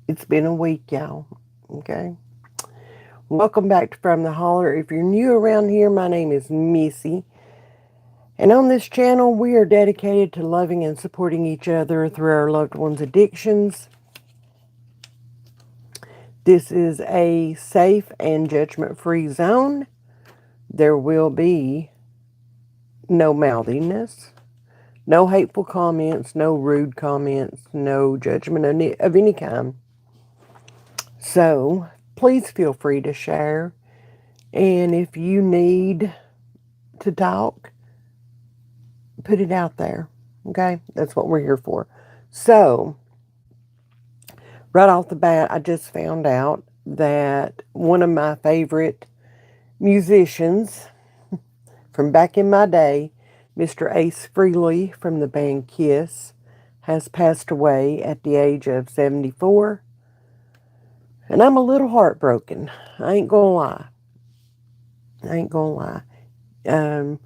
It's been a week, y'all. Okay. Welcome back to From the Holler. If you're new around here, my name is Missy. And on this channel, we are dedicated to loving and supporting each other through our loved ones' addictions. This is a safe and judgment free zone. There will be no mouthiness, no hateful comments, no rude comments, no judgment of any kind. So please feel free to share. And if you need to talk, put it out there. Okay? That's what we're here for. So, right off the bat, I just found out that one of my favorite musicians from back in my day, Mr. Ace Frehley from the band Kiss, has passed away at the age of 74. And I'm a little heartbroken. I ain't gonna lie. I ain't gonna lie. Um,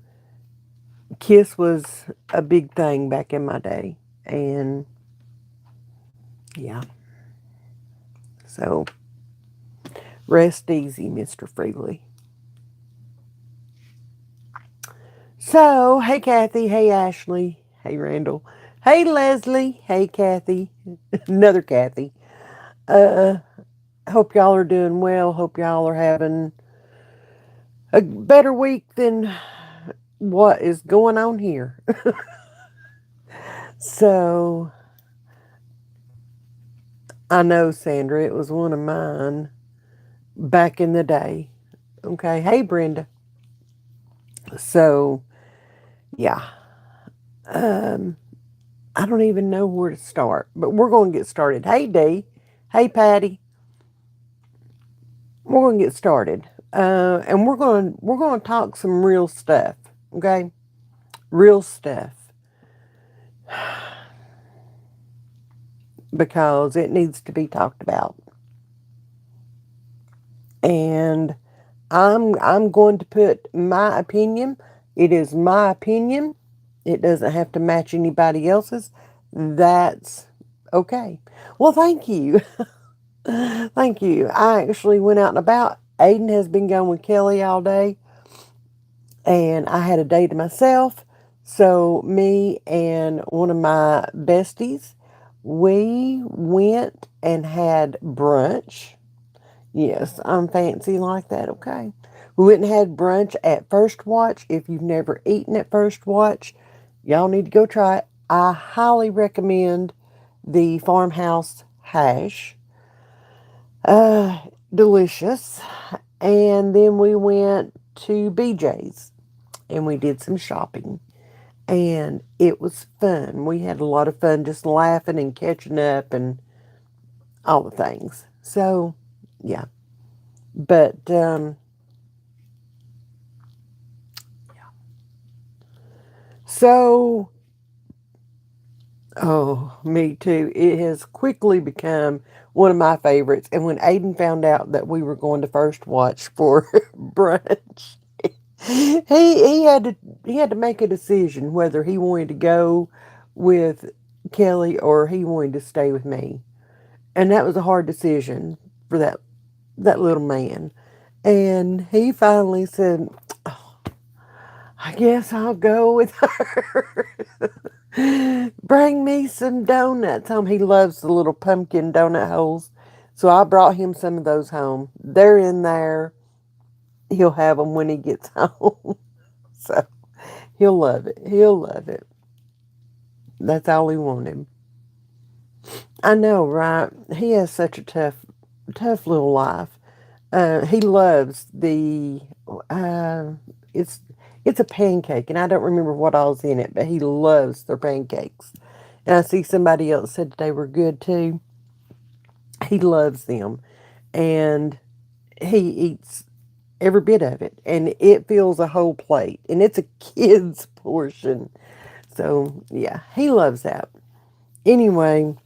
Kiss was a big thing back in my day. And yeah, so rest easy, Mr. Freely. So, hey Kathy, hey Ashley, hey Randall, hey Leslie, hey Kathy, another Kathy. Uh, Hope y'all are doing well. Hope y'all are having a better week than what is going on here. So, I know, Sandra, it was one of mine back in the day. Okay, hey Brenda. So, yeah, um, I don't even know where to start, but we're going to get started. Hey Dee, hey Patty, we're going to get started, and we're going to talk some real stuff. Okay, real stuff because it needs to be talked about, and I'm going to put my opinion. It is my opinion. It doesn't have to match anybody else's. That's okay. Well, thank you. Thank you. I actually went out and about. Aiden has been going with Kelly all day, and I had a day to myself. So, me and one of my besties, we went and had brunch. Yes, I'm fancy like that, okay? We went and had brunch at First Watch. If you've never eaten at First Watch, y'all need to go try it. I highly recommend the farmhouse hash. Uh, Delicious. And then we went to BJ's and we did some shopping. And it was fun. We had a lot of fun just laughing and catching up and all the things. So, yeah. But, so, oh, me too. It has quickly become one of my favorites. And when Aiden found out that we were going to First Watch for brunch, he had to make a decision whether he wanted to go with Kelly or he wanted to stay with me. And that was a hard decision for that little man. And he finally said, I guess I'll go with her. Bring me some donuts home. He loves the little pumpkin donut holes. So I brought him some of those home. They're in there. He'll have them when he gets home. So he'll love it. He'll love it. That's all he wanted. I know, right? He has such a tough little life. He loves the uh, it's it's a pancake, and I don't remember what all's in it, but he loves their pancakes. And I see somebody else said that they were good too. He loves them, and he eats every bit of it, and it fills a whole plate, and it's a kid's portion. So yeah, he loves that. Anyway,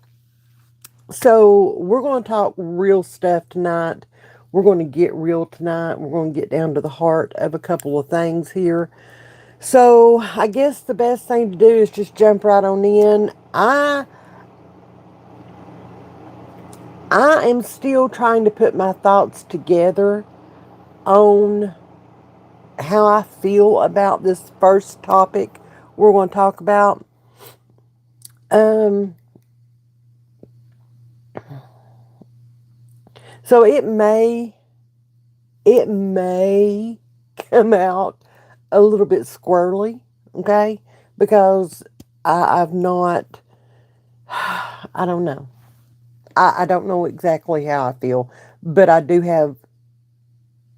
so we're going to talk real stuff tonight. We're going to get real tonight. We're going to get down to the heart of a couple of things here. So I guess the best thing to do is just jump right on in. I I am still trying to put my thoughts together on how I feel about this first topic we're going to talk about. Um, so it may come out a little bit squirrely, okay? Because I've not, I don't know. I don't know exactly how I feel, but I do have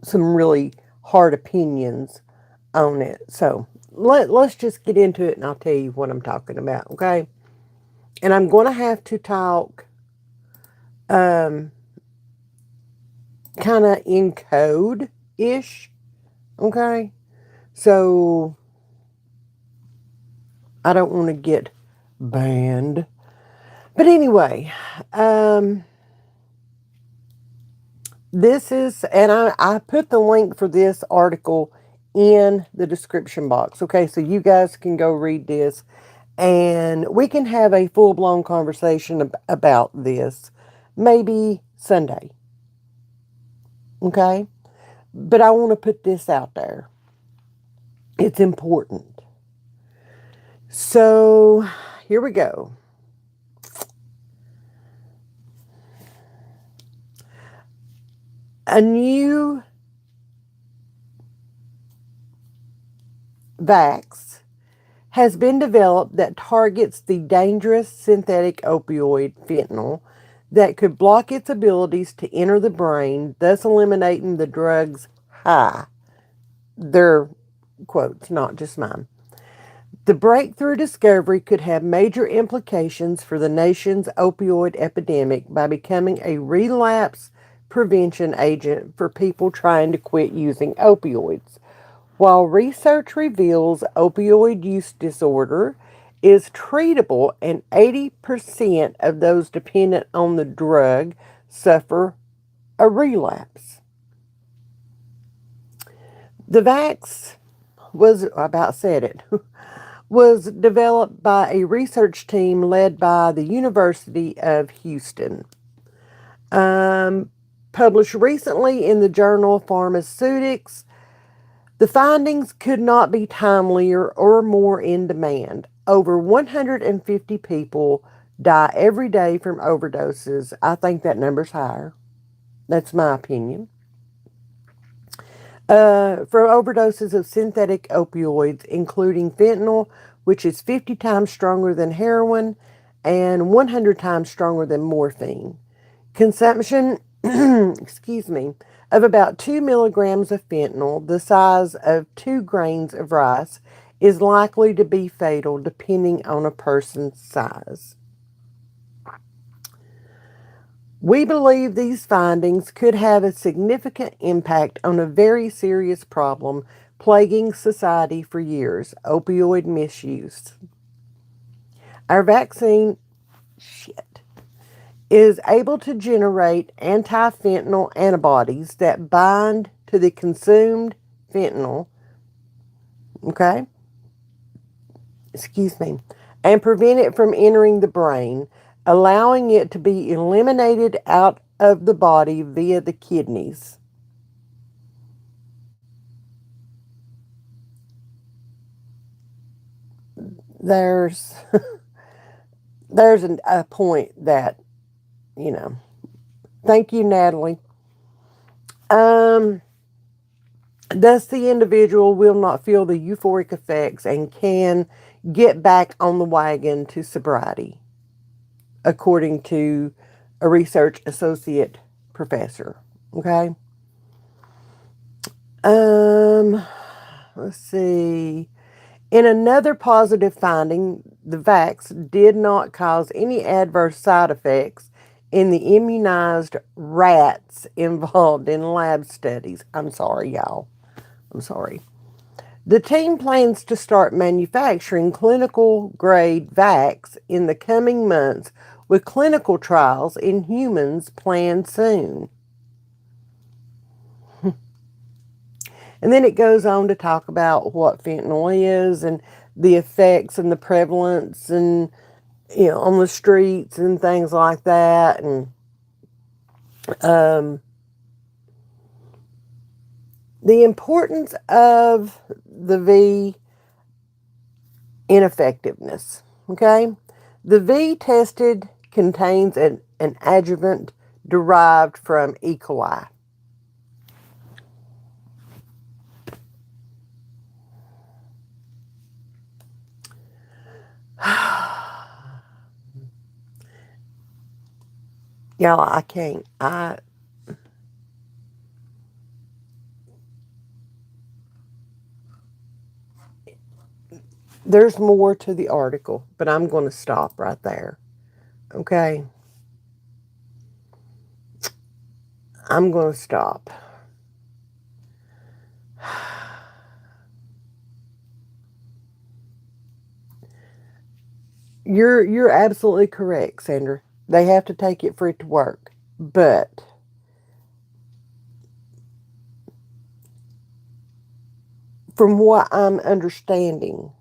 some really hard opinions on it. So let's just get into it and I'll tell you what I'm talking about, okay? And I'm going to have to talk um, kind of in code ish, okay? So I don't want to get banned. But anyway, um, this is, and I put the link for this article in the description box. Okay, so you guys can go read this and we can have a full blown conversation about this maybe Sunday. Okay, but I want to put this out there. It's important. So here we go. A new Vax has been developed that targets the dangerous synthetic opioid fentanyl that could block its abilities to enter the brain, thus eliminating the drug's high. Their quotes, not just mine. The breakthrough discovery could have major implications for the nation's opioid epidemic by becoming a relapse prevention agent for people trying to quit using opioids. While research reveals opioid use disorder is treatable and 80% of those dependent on the drug suffer a relapse. The Vax I about said it, was developed by a research team led by the University of Houston. Published recently in the journal Pharmaceutics, the findings could not be timelier or more in demand. Over 150 people die every day from overdoses. I think that number's higher. That's my opinion. From overdoses of synthetic opioids, including fentanyl, which is 50 times stronger than heroin and 100 times stronger than morphine. Consumption, excuse me, of about 2 milligrams of fentanyl, the size of 2 grains of rice, is likely to be fatal depending on a person's size. We believe these findings could have a significant impact on a very serious problem plaguing society for years: opioid misuse. Our vaccine is able to generate anti-fentanyl antibodies that bind to the consumed fentanyl, okay? Excuse me, and prevent it from entering the brain, allowing it to be eliminated out of the body via the kidneys. There's a point that, you know. Thank you, Natalie. Thus, the individual will not feel the euphoric effects and can get back on the wagon to sobriety, according to a research associate professor. Okay. Let's see. In another positive finding, the Vax did not cause any adverse side effects in the immunized rats involved in lab studies. I'm sorry, y'all. I'm sorry. The team plans to start manufacturing clinical grade Vax in the coming months, with clinical trials in humans planned soon. And then it goes on to talk about what fentanyl is and the effects and the prevalence and, on the streets and things like that. And Um, the importance of the V ineffectiveness. Okay? The V tested contains an adjuvant derived from E. coli. Y'all, I can't. There's more to the article, but I'm going to stop right there. Okay? I'm going to stop. You're absolutely correct, Sandra. They have to take it for it to work. But from what I'm understanding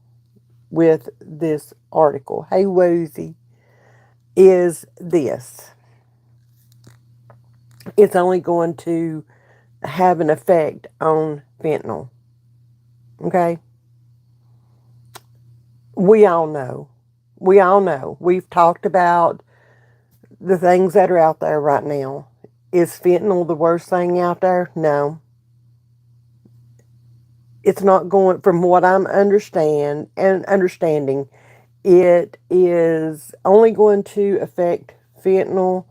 with this article, hey Woozy, is this. It's only going to have an effect on fentanyl. Okay? We all know. We all know. We've talked about the things that are out there right now. Is fentanyl the worst thing out there? No. It's not going, from what I'm understanding, it is only going to affect fentanyl.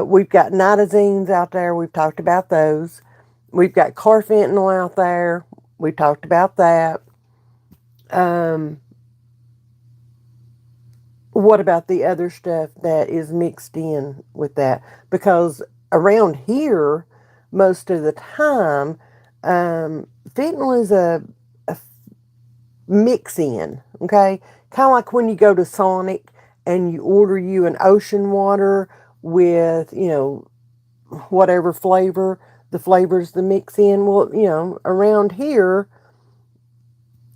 We've got nitazines out there. We've talked about those. We've got carfentanil out there. We've talked about that. Um, what about the other stuff that is mixed in with that? Because around here, most of the time, fentanyl is a mix in, okay? Kind of like when you go to Sonic and you order you an ocean water with, whatever flavor, the flavors the mix in. Well, around here,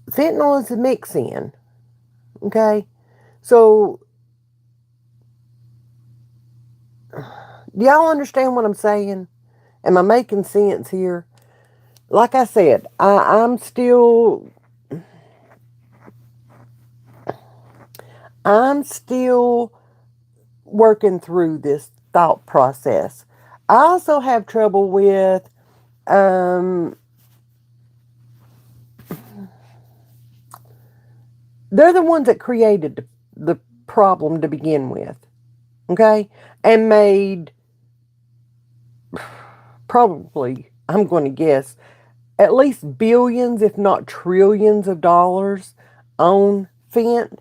fentanyl is a mix in, okay? So, do y'all understand what I'm saying? Am I making sense here? Like I said, I'm still working through this thought process. I also have trouble with um, they're the ones that created the problem to begin with, okay? And made, probably, I'm going to guess, at least billions, if not trillions of dollars on Fent.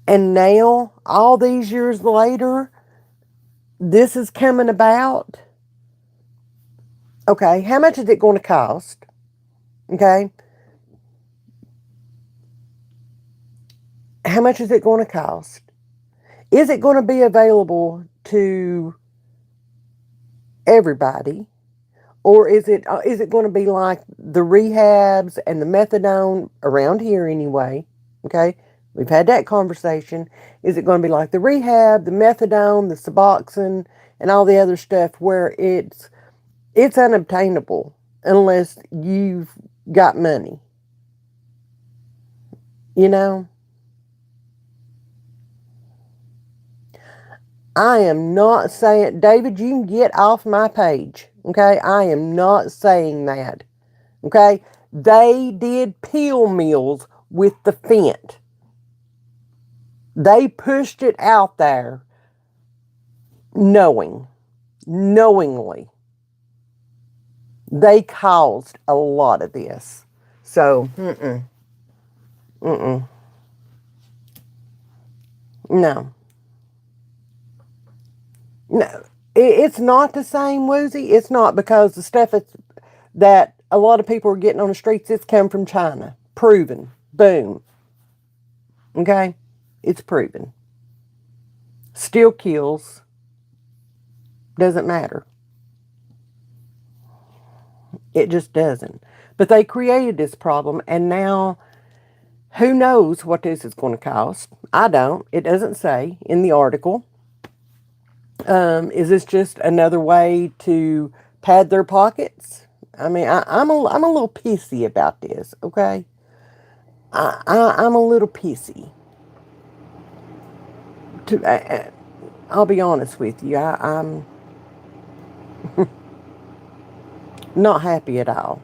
And now, all these years later, this is coming about. Okay, how much is it going to cost? Okay, how much is it going to cost? Is it going to be available to everybody? Or is it going to be like the rehabs and the methadone around here anyway? Okay, we've had that conversation. Is it going to be like the rehab, the methadone, the Suboxone, and all the other stuff where it's unobtainable unless you've got money? You know, I am not saying, David, you can get off my page. Okay, I am not saying that. Okay, they did pill mills with the Fent. They pushed it out there knowingly. They caused a lot of this. So, no. No. It's not the same, Woozy. It's not, because the stuff that a lot of people are getting on the streets, it's come from China. Proven. Boom. Okay? It's proven. Still kills. Doesn't matter. It just doesn't. But they created this problem, and now Who knows what this is going to cost? I don't. It doesn't say in the article. Is this just another way to pad their pockets? I mean, I'm a little pissy about this. Okay, I'm a little pissy. I'll be honest with you. I'm not happy at all.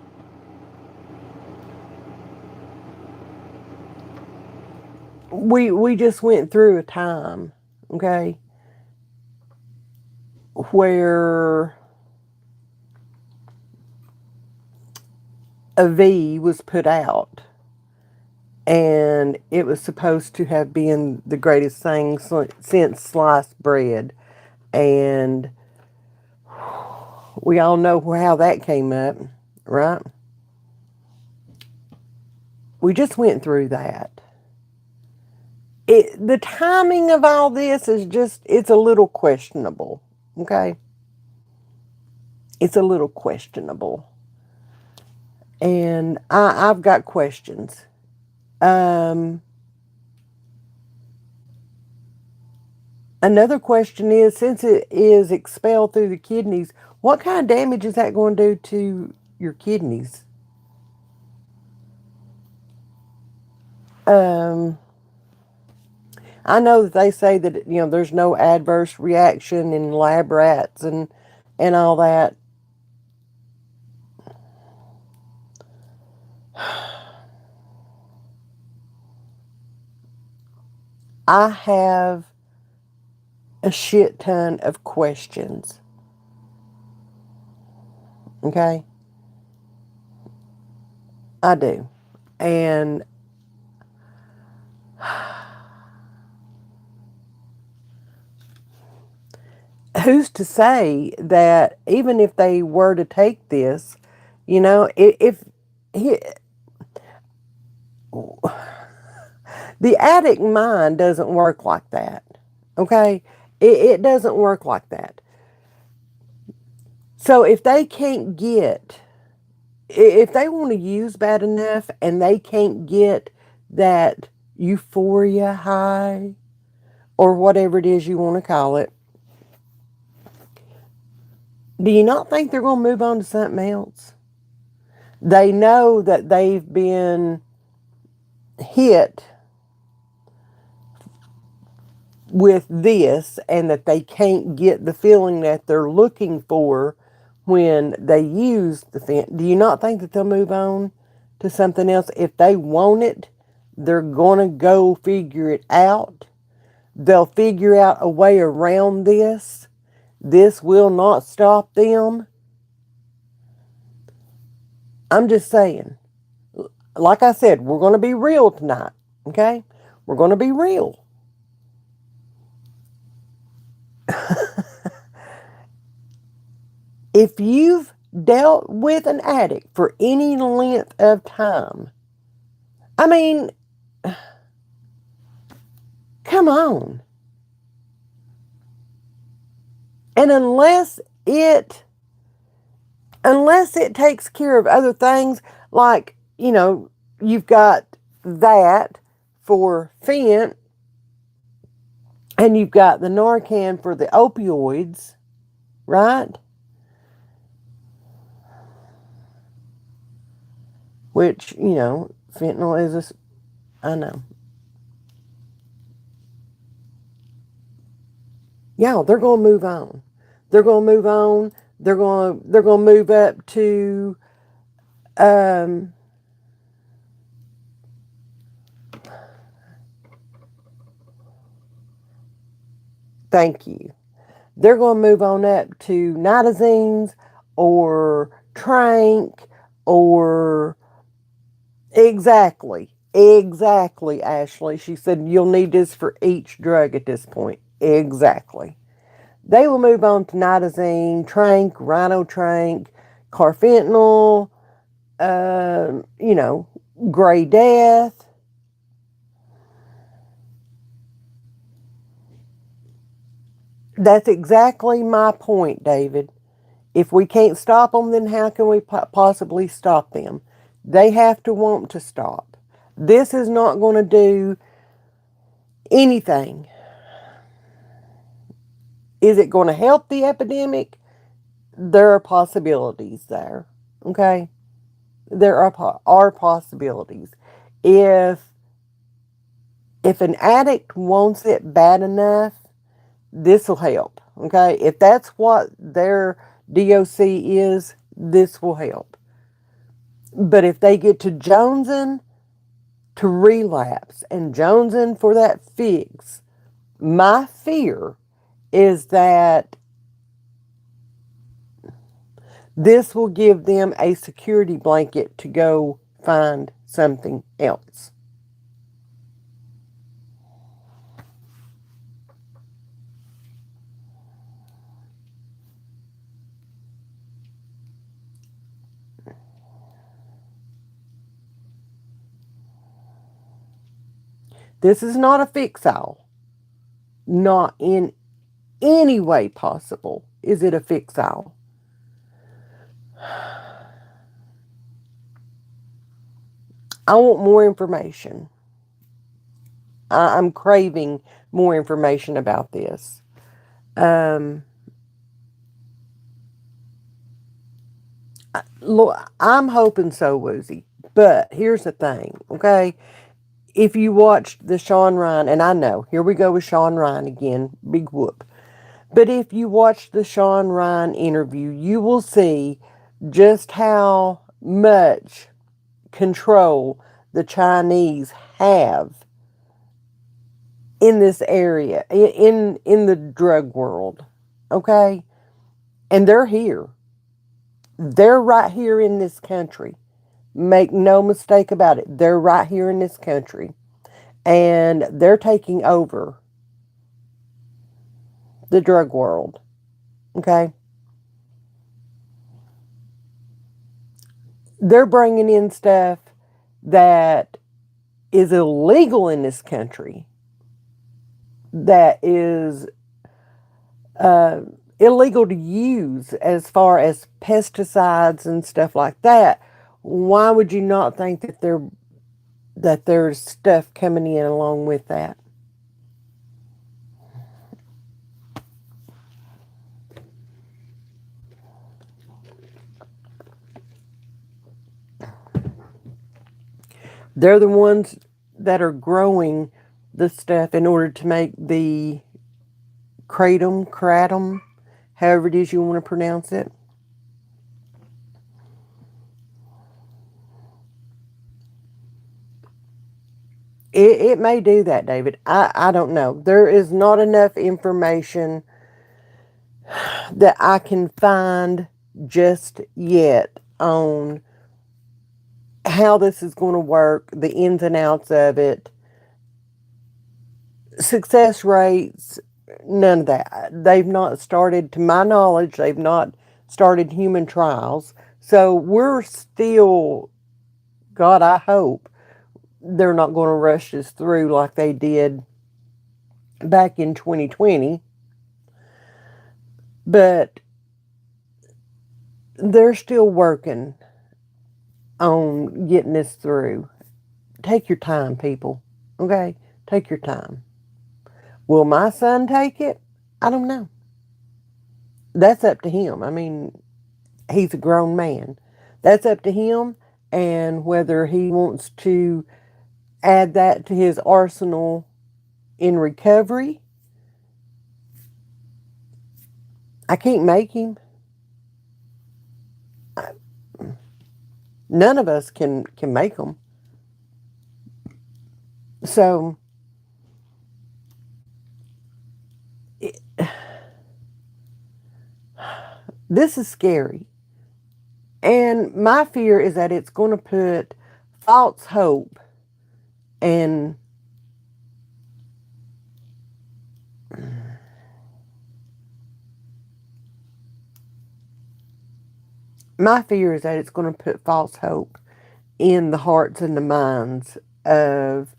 We just went through a time, okay, where a V was put out, and it was supposed to have been the greatest thing since sliced bread, and we all know how that came up, right? We just went through that. The timing of all this is just, it's a little questionable, okay? It's a little questionable. And I've got questions. Another question is, since it is expelled through the kidneys, what kind of damage is that going to do to your kidneys? I know that they say that, there's no adverse reaction in lab rats and all that. I have a shit ton of questions. Okay? I do. And who's to say that even if they were to take this, if he, the addict mind doesn't work like that. Okay? It doesn't work like that. So if they can't get, if they want to use bad enough and they can't get that euphoria high or whatever it is you want to call it, do you not think they're going to move on to something else? They know that they've been hit with this and that they can't get the feeling that they're looking for when they use the fentanyl. Do you not think that they'll move on to something else? If they want it, they're going to go figure it out. They'll figure out a way around this. This will not stop them. I'm just saying. Like I said, we're going to be real tonight. Okay? We're going to be real. If you've dealt with an addict for any length of time, I mean, come on. And unless it takes care of other things, like, you've got that for fent, and you've got the Narcan for the opioids, right? Which, fentanyl is I know. Yeah, they're going to move on. They're going to move on. They're going to move up to thank you. They're going to move on up to nitazines or trank or exactly, Ashley. She said you'll need this for each drug at this point. Exactly. They will move on to nitazine, trank, rhinotrank, carfentanil, gray death. That's exactly my point, David. If we can't stop them, then how can we possibly stop them? They have to want to stop. This is not going to do anything. Is it going to help the epidemic? There are possibilities there. Okay? There are possibilities. If an addict wants it bad enough, this will help. Okay? If that's what their DOC is, this will help. But if they get to jonesing to relapse and jonesing for that fix, my fear is that this will give them a security blanket to go find something else. This is not a fix-all. Not in any way possible is it a fix-all. I want more information. I'm craving more information about this. Look, I'm hoping so, Woozy. But here's the thing, okay? If you watched the Sean Ryan, and I know, here we go with Sean Ryan again, big whoop. But if you watch the Sean Ryan interview, you will see just how much control the Chinese have in this area, in the drug world. Okay? And they're here. They're right here in this country. Make no mistake about it. They're right here in this country. And they're taking over the drug world. Okay? They're bringing in stuff that is illegal in this country, that is illegal to use as far as pesticides and stuff like that. Why would you not think that there's stuff coming in along with that? They're the ones that are growing the stuff in order to make the kratom, however it is you want to pronounce it. It may do that, David. I don't know. There is not enough information that I can find just yet on how this is going to work, the ins and outs of it, success rates, none of that. They've not started, to my knowledge, they've not started human trials. So we're still, God, I hope they're not going to rush this through like they did back in 2020. But they're still working on getting this through. Take your time, people. Okay? Take your time. Will my son take it? I don't know. That's up to him. I mean, he's a grown man. That's up to him, and whether he wants to add that to his arsenal in recovery. I can't make him. None of us can make them. So this is scary. And my fear is that it's going to put false hope and my fear is that it's going to put false hope in the hearts and the minds of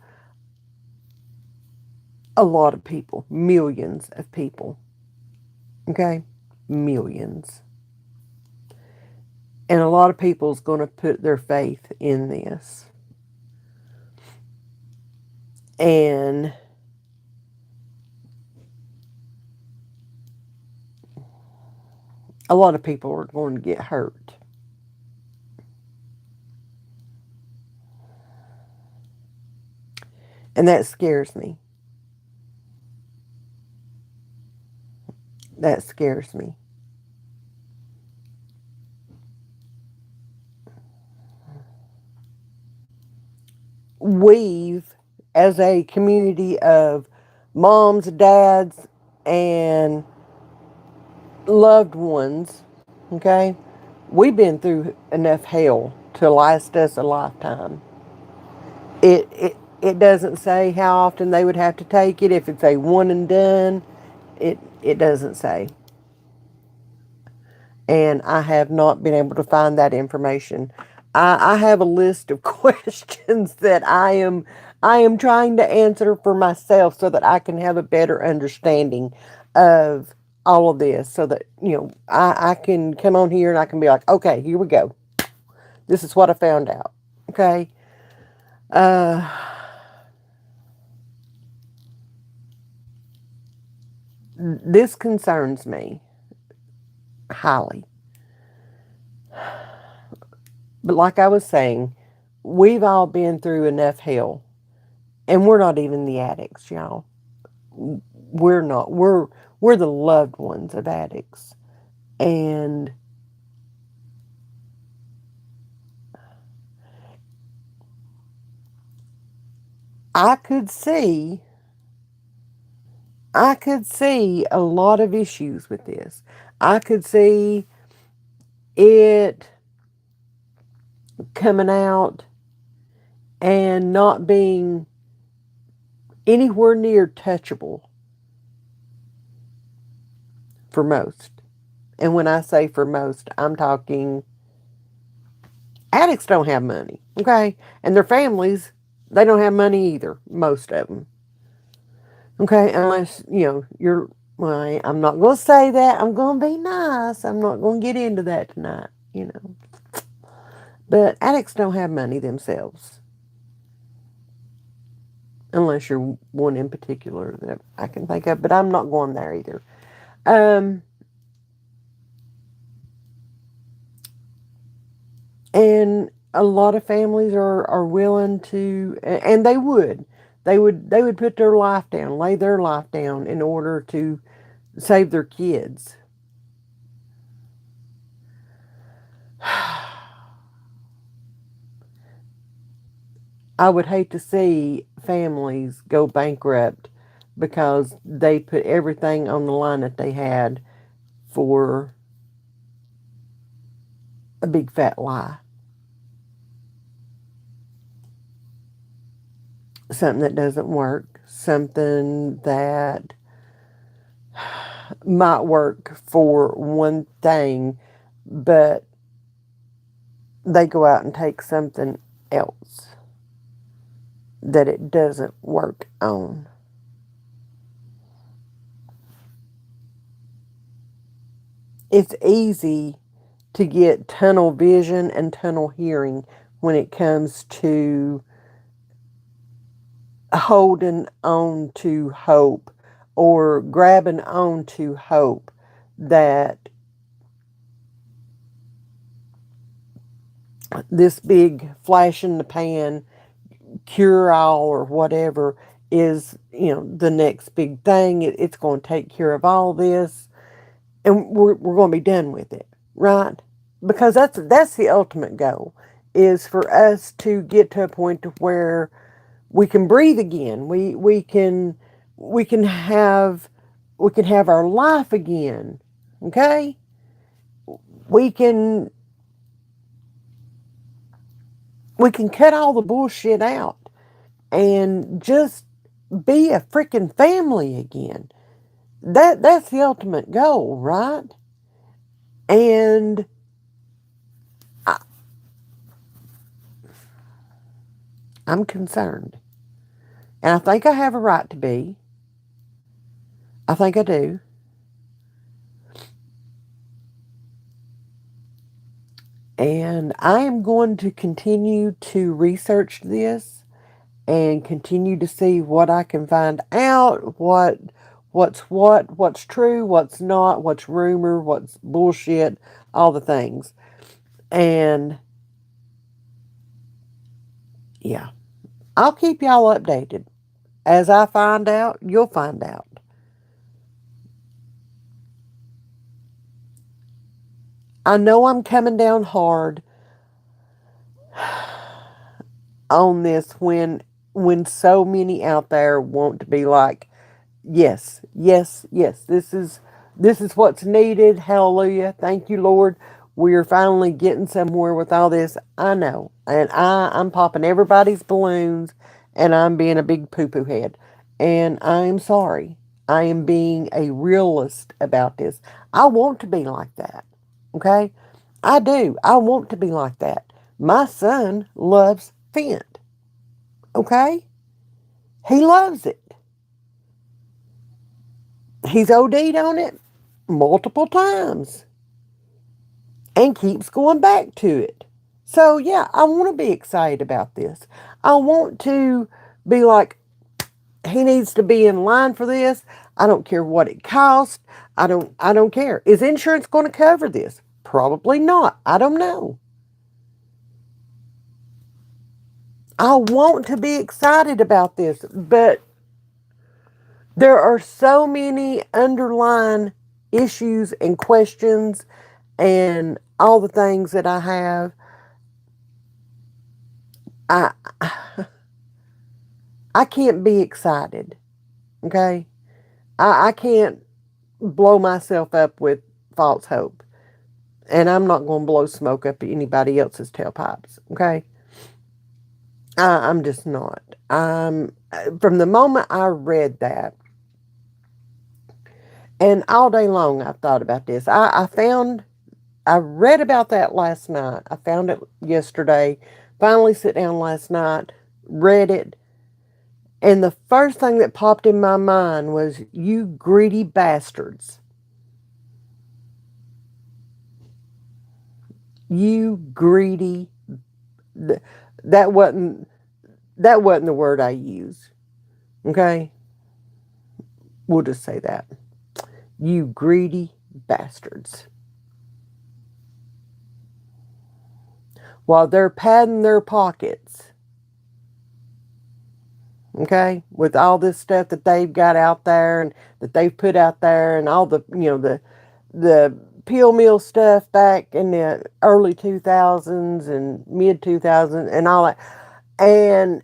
a lot of people, millions of people. Okay? Millions. And a lot of people is going to put their faith in this. And a lot of people are going to get hurt. And that scares me. That scares me. We've, as a community of moms, dads, and loved ones, okay, we've been through enough hell to last us a lifetime. It doesn't say how often they would have to take it. If it's a one and done, it doesn't say. And I have not been able to find that information. I have a list of questions that I am trying to answer for myself so that I can have a better understanding of all of this, so that I can come on here and I can be like, okay, here we go. This is what I found out. Okay. This concerns me highly. But like I was saying, we've all been through enough hell. And we're not even the addicts, y'all. We're not. We're the loved ones of addicts. And I could see I could see a lot of issues with this. I could see it coming out and not being anywhere near touchable for most. And when I say for most, I'm talking addicts don't have money, okay? And their families, they don't have money either, most of them. Okay, unless, well, I'm not going to say that. I'm going to be nice. I'm not going to get into that tonight. But addicts don't have money themselves. Unless you're one in particular that I can think of. But I'm not going there either. Um, and a lot of families are willing to, and they would put their life down, lay their life down in order to save their kids. I would hate to see families go bankrupt because they put everything on the line that they had for a big fat lie. Something that doesn't work, something that might work for one thing, but they go out and take something else that it doesn't work on. It's easy to get tunnel vision and tunnel hearing when it comes to holding on to hope or grabbing on to hope that this big flash in the pan cure all or whatever is the next big thing. It's going to take care of all this, and we're going to be done with it, right? Because that's the ultimate goal, is for us to get to a point to where we can breathe again. We can have our life again. Okay? We can we can cut all the bullshit out and just be a freaking family again. That's the ultimate goal, right? And I, I'm concerned. And I think I have a right to be. I think I do. And I am going to continue to research this and continue to see what I can find out, what's true, what's not, what's rumor, what's bullshit, all the things. And yeah, I'll keep y'all updated. As I find out, you'll find out. I know I'm coming down hard on this when so many out there want to be like, yes, yes, yes, this is what's needed. Hallelujah. Thank you, Lord. We're finally getting somewhere with all this. I know. And I'm popping everybody's balloons, and I'm being a big poo-poo head. And I'm sorry. I am being a realist about this. I want to be like that. Okay? I do. I want to be like that. My son loves Fent. Okay? He loves it. He's OD'd on it multiple times and keeps going back to it. So, yeah, I want to be excited about this. I want to be like, he needs to be in line for this. I don't care what it costs. I don't care. Is insurance going to cover this? Probably not. I don't know. I want to be excited about this, but there are so many underlying issues and questions and all the things that I have. I I can't be excited. Okay? I can't blow myself up with false hope. And I'm not going to blow smoke up anybody else's tailpipes. Okay? I'm just not. From the moment I read that, and all day long I've thought about this. I read about that last night. I found it yesterday. Finally sit down last night, read it, and the first thing that popped in my mind was, you greedy bastards. You greedy. That wasn't that wasn't the word I used. Okay? We'll just say that. You greedy bastards. While they're padding their pockets, okay, with all this stuff that they've got out there and that they've put out there, and all the, the peel meal stuff back in the early 2000s and mid 2000s and all that. And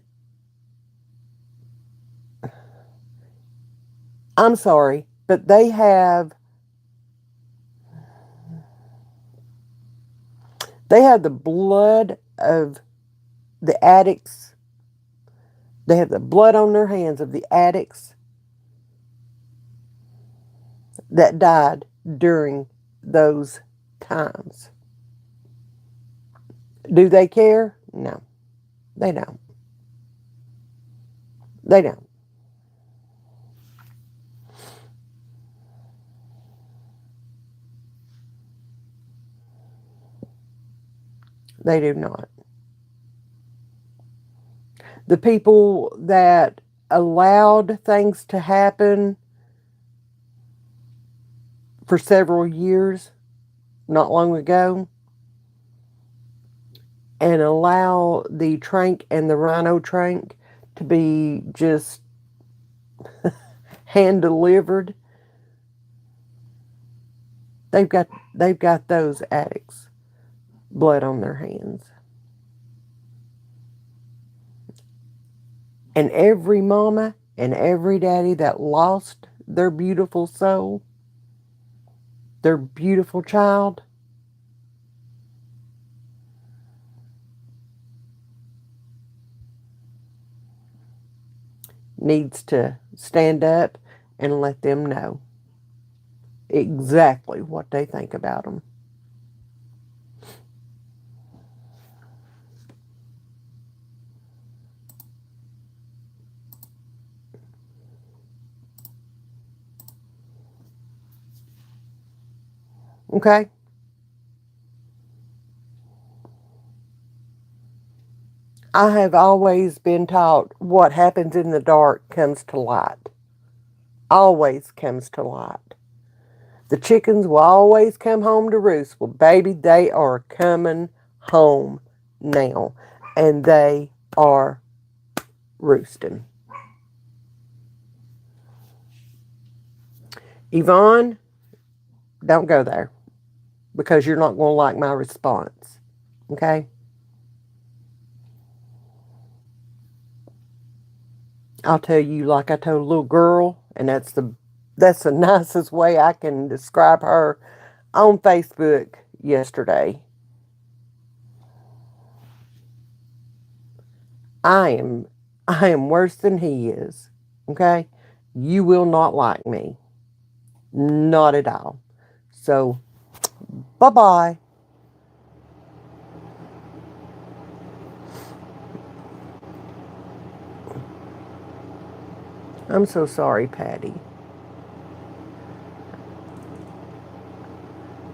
I'm sorry, but they have the blood of the addicts. They have the blood on their hands of the addicts that died during those times. Do they care? No, they don't. They don't. They do not. The people that allowed things to happen for several years, not long ago, and allow the trank and the rhino trank to be just hand delivered, they've got those addicts blood on their hands. And every mama and every daddy that lost their beautiful soul, their beautiful child, needs to stand up and let them know exactly what they think about them. Okay? I have always been taught what happens in the dark comes to light. Always comes to light. The chickens will always come home to roost. Well, baby, they are coming home now. And they are roosting. Yvonne, don't go there because you're not going to like my response. Okay? I'll tell you like I told a little girl, and that's the nicest way I can describe her on Facebook yesterday. I am I am worse than he is. Okay? You will not like me. Not at all. So, bye-bye. I'm so sorry, Patty.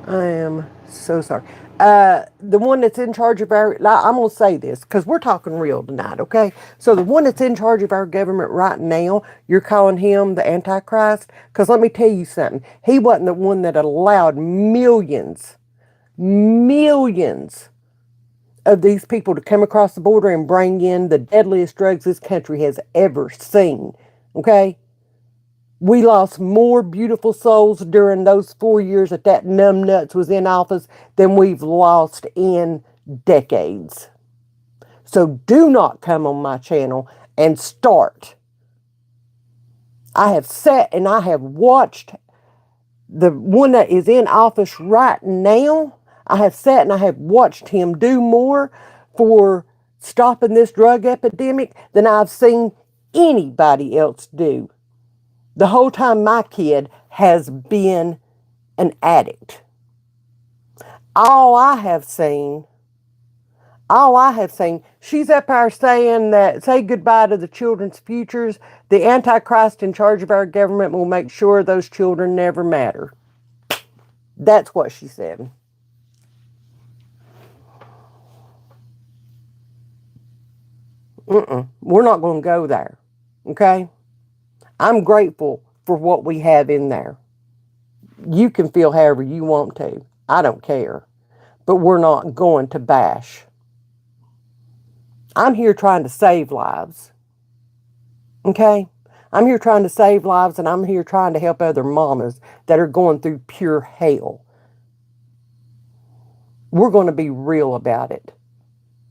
I am so sorry. The one that's in charge of our, I'm going to say this because we're talking real tonight, okay? So the one that's in charge of our government right now, you're calling him the Antichrist? Because let me tell you something. He wasn't the one that allowed millions of these people to come across the border and bring in the deadliest drugs this country has ever seen, okay? We lost more beautiful souls during those 4 years that numbnuts was in office than we've lost in decades. So do not come on my channel and start. I have sat and I have watched the one that is in office right now. I have sat and I have watched him do more for stopping this drug epidemic than I've seen anybody else do. The whole time my kid has been an addict. All I have seen, she's up there saying that, say goodbye to the children's futures. The Antichrist in charge of our government will make sure those children never matter. That's what she said. We're not going to go there. Okay? I'm grateful for what we have in there. You can feel however you want to. I don't care. But we're not going to bash. I'm here trying to save lives. Okay? I'm here trying to save lives, and I'm here trying to help other mamas that are going through pure hell. We're going to be real about it.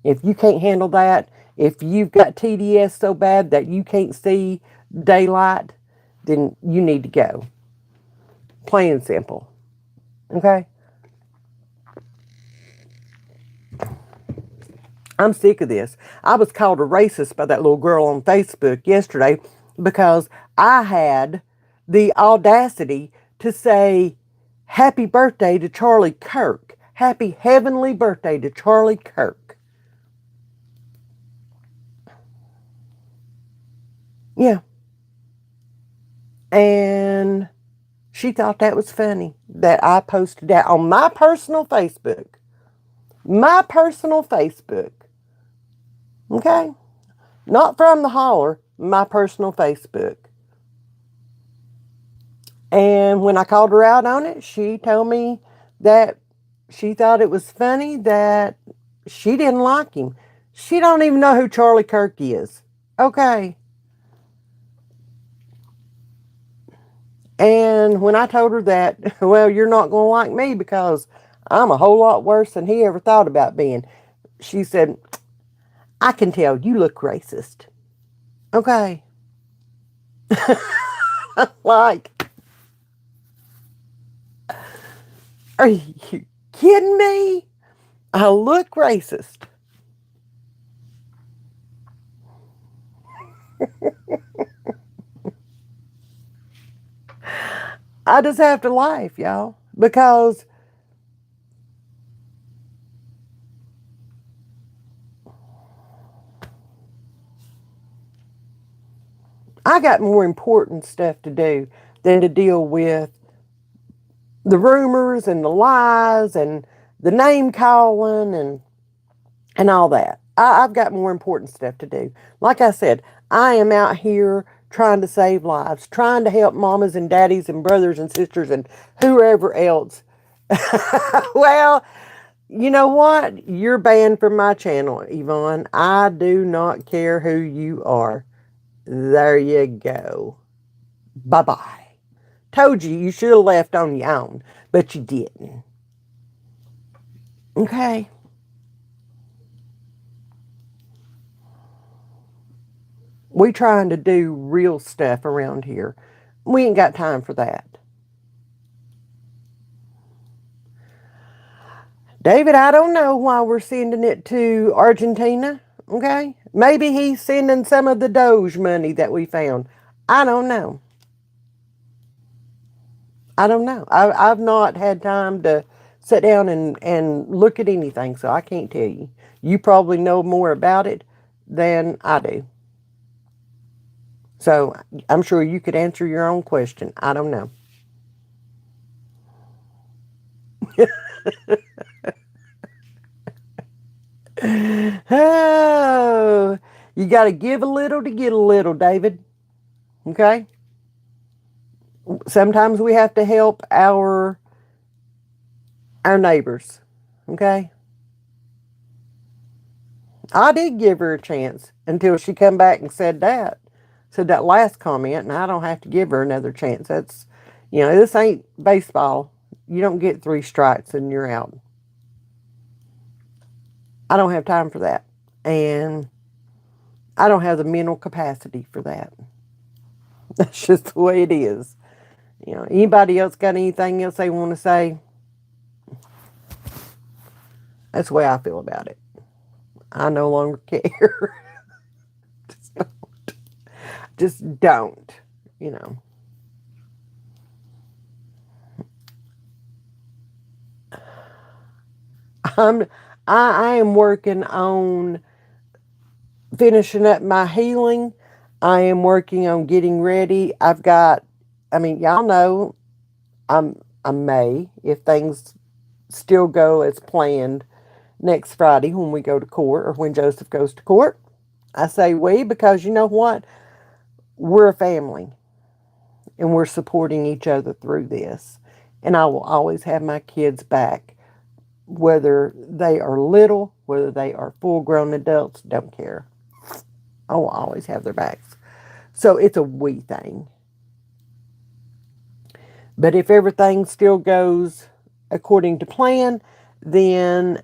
If you can't handle that, if you've got TDS so bad that you can't see daylight, then you need to go. Plain and simple. Okay? I'm sick of this. I was called a racist by that little girl on Facebook yesterday because I had the audacity to say happy birthday to Charlie Kirk. Happy heavenly birthday to Charlie Kirk. Yeah. And she thought that was funny that I posted that on my personal Facebook. My personal Facebook. Okay? Not from the holler, my personal Facebook. And when I called her out on it, she told me that she thought it was funny that she didn't like him. She don't even know who Charlie Kirk is. Okay. And when I told her that, well, you're not going to like me because I'm a whole lot worse than he ever thought about being, she said, I can tell you look racist. Okay. Like, are you kidding me? I look racist. I just have to laugh, y'all, because I got more important stuff to do than to deal with the rumors and the lies and the name calling and all that. I've got more important stuff to do. Like I said, I am out here trying to save lives, trying to help mamas and daddies and brothers and sisters and whoever else. Well, you know what? You're banned from my channel, Yvonne. I do not care who you are. There you go. Bye bye. Told you you should have left on your own, but you didn't. Okay. We trying to do real stuff around here. We ain't got time for that. David, I don't know why we're sending it to Argentina. Okay. Maybe he's sending some of the Doge money that we found. I don't know. I don't know. I've not had time to sit down and look at anything, so I can't tell you. You probably know more about it than I do. So I'm sure you could answer your own question. I don't know. Oh, you got to give a little to get a little, David. Okay? Sometimes we have to help our neighbors. Okay? I did give her a chance until she come back and said that last comment, and I don't have to give her another chance. That's, this ain't baseball. You don't get 3 strikes and you're out. I don't have time for that. And I don't have the mental capacity for that. That's just the way it is. Anybody else got anything else they want to say? That's the way I feel about it. I no longer care. Just don't. Just don't. You know. I'm I am working on finishing up my healing. I am working on getting ready. Y'all know I'm May, if things still go as planned, next Friday when we go to court, or when Joseph goes to court. I say we because you know what? We're a family and we're supporting each other through this. And I will always have my kids back, whether they are little, whether they are full grown adults, don't care. I will always have their backs. So it's a we thing. But if everything still goes according to plan, then,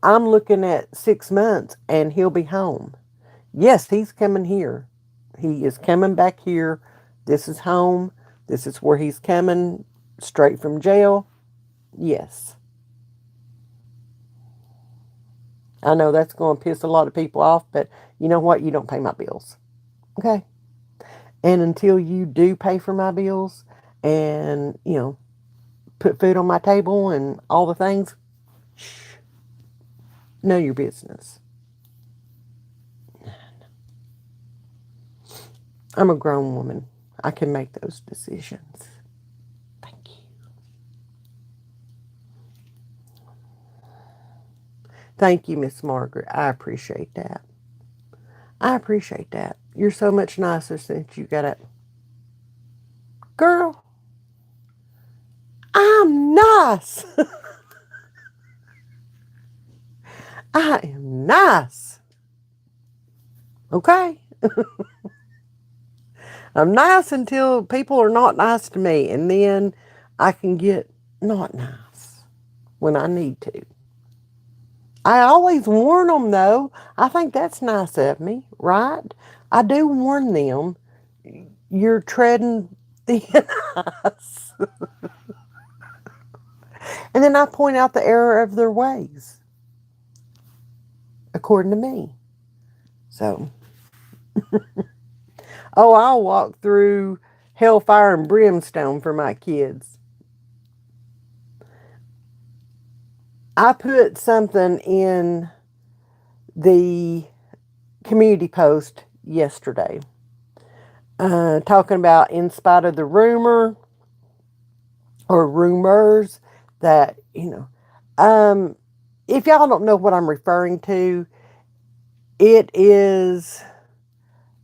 I'm looking at 6 months and he'll be home. Yes, he's coming here. He is coming back here. This is home. This is where he's coming straight from jail. Yes. I know that's going to piss a lot of people off, but you know what? You don't pay my bills. Okay? And until you do pay for my bills and, put food on my table and all the things, shh, know your business. I'm a grown woman. I can make those decisions. Thank you. Thank you, Miss Margaret. I appreciate that. I appreciate that. You're so much nicer since you got it. Girl, I'm nice. I am nice. Okay? I'm nice until people are not nice to me, and then I can get not nice when I need to. I always warn them, though. I think that's nice of me, right? I do warn them. You're treading thin ice. And then I point out the error of their ways, according to me. So, I'll walk through hellfire and brimstone for my kids. I put something in the community post yesterday, talking about, in spite of the rumor or rumors that, if y'all don't know what I'm referring to, It is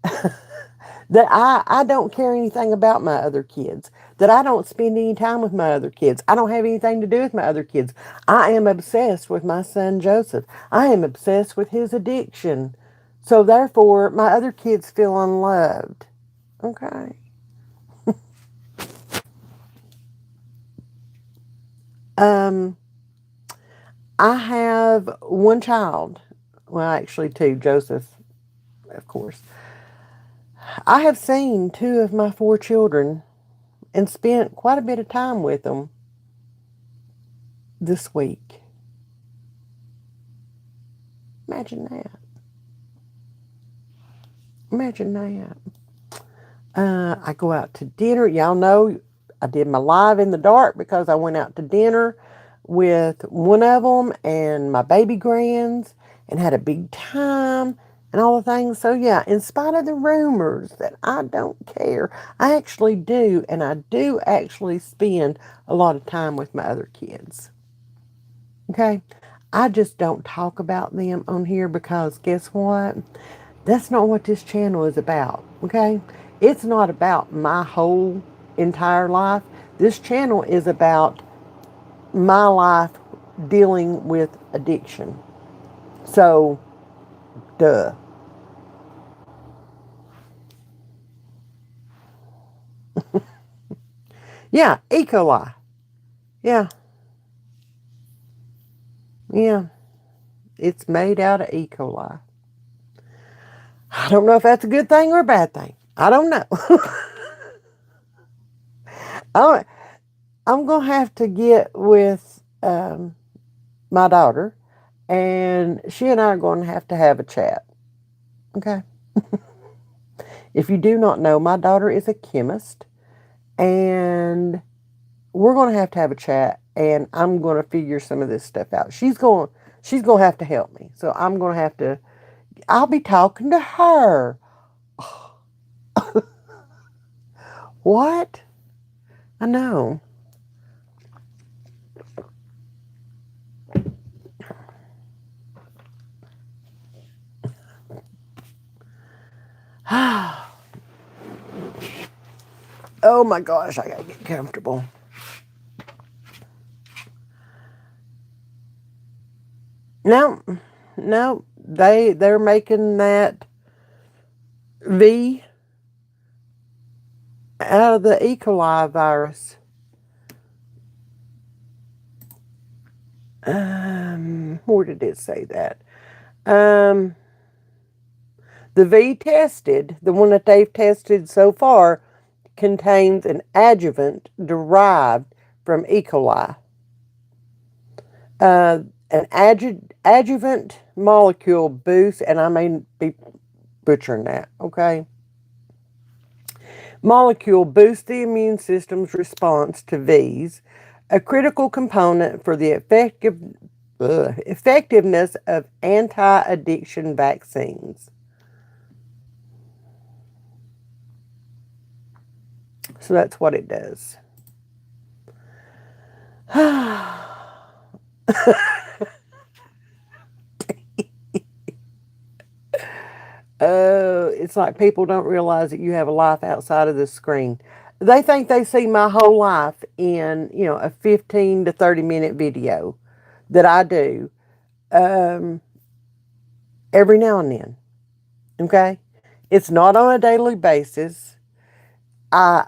that I don't care anything about my other kids, that I don't spend any time with my other kids. I don't have anything to do with my other kids. I am obsessed with my son Joseph. I am obsessed with his addiction. So therefore, my other kids feel unloved. Okay. Um, I have one child. Well, actually two. Joseph, of course. I have seen two of my four children and spent quite a bit of time with them this week. Imagine that. Imagine that. I go out to dinner. Y'all know I did my live in the dark because I went out to dinner with one of them and my baby grands and had a big time and all the things. So yeah, in spite of the rumors that I don't care, I actually do, and I do actually spend a lot of time with my other kids. Okay? I just don't talk about them on here because guess what? That's not what this channel is about, okay? It's not about my whole entire life. This channel is about my life dealing with addiction. So, duh. Yeah, E. coli. Yeah, yeah. It's made out of E. coli. I don't know if that's a good thing or a bad thing. I don't know. I- I'm going to have to get with my daughter, and she and I are going to have a chat. Okay. If you do not know, my daughter is a chemist, and we're going to have a chat, and I'm going to figure some of this stuff out. She's going to have to help me. So I'm going to have to I'll be talking to her. What? I know. Oh my gosh, I got to get comfortable. No. No, they're making that V out of the E. coli virus. Where did it say that? Um, the V tested, the one that they've tested so far, contains an adjuvant derived from E. coli. An adjuvant molecule boosts, and I may be butchering that, okay? Molecule boosts the immune system's response to V's, a critical component for the effectiveness of anti-addiction vaccines. So that's what it does. It's like people don't realize that you have a life outside of the screen. They think they see my whole life in, a 15 to 30-minute video that I do every now and then. Okay? It's not on a daily basis. 9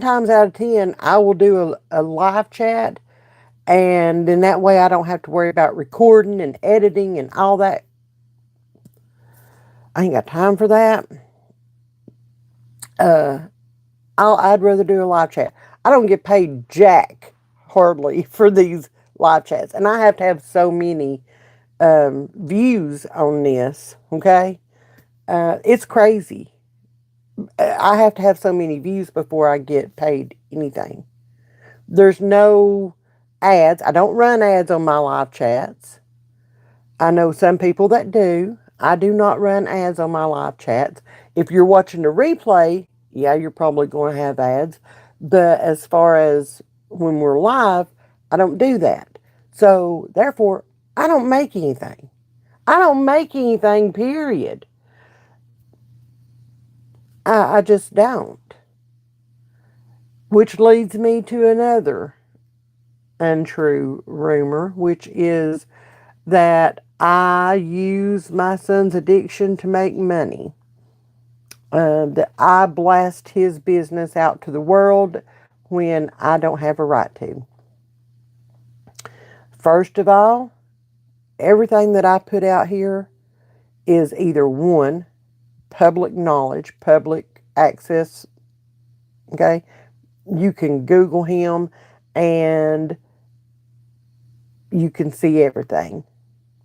times out of 10, I will do a live chat, and then that way I don't have to worry about recording and editing and all that. I ain't got time for that. I'd rather do a live chat. I don't get paid jack hardly for these live chats, and I have to have so many views on this. Okay, it's crazy. I have to have so many views before I get paid anything. There's no ads. I don't run ads on my live chats. I know some people that do. I do not run ads on my live chats. If you're watching the replay, yeah, you're probably going to have ads. But as far as when we're live, I don't do that. So, therefore, I don't make anything. I don't make anything, period. I just don't. Which leads me to another untrue rumor, which is that I use my son's addiction to make money. That I blast his business out to the world when I don't have a right to. First of all, everything that I put out here is either one, public knowledge, public access. Okay, you can Google him and you can see everything.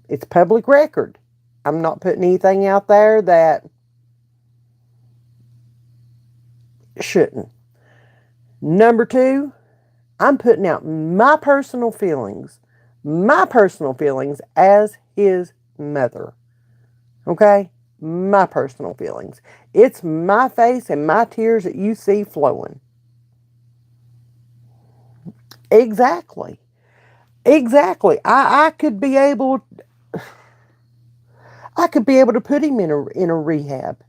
It's public record. I'm not putting anything out there that shouldn't. Number two, I'm putting out my personal feelings as his mother. Okay? My personal feelings. It's my face and my tears that you see flowing. Exactly. Exactly. I could be able to put him in a rehab.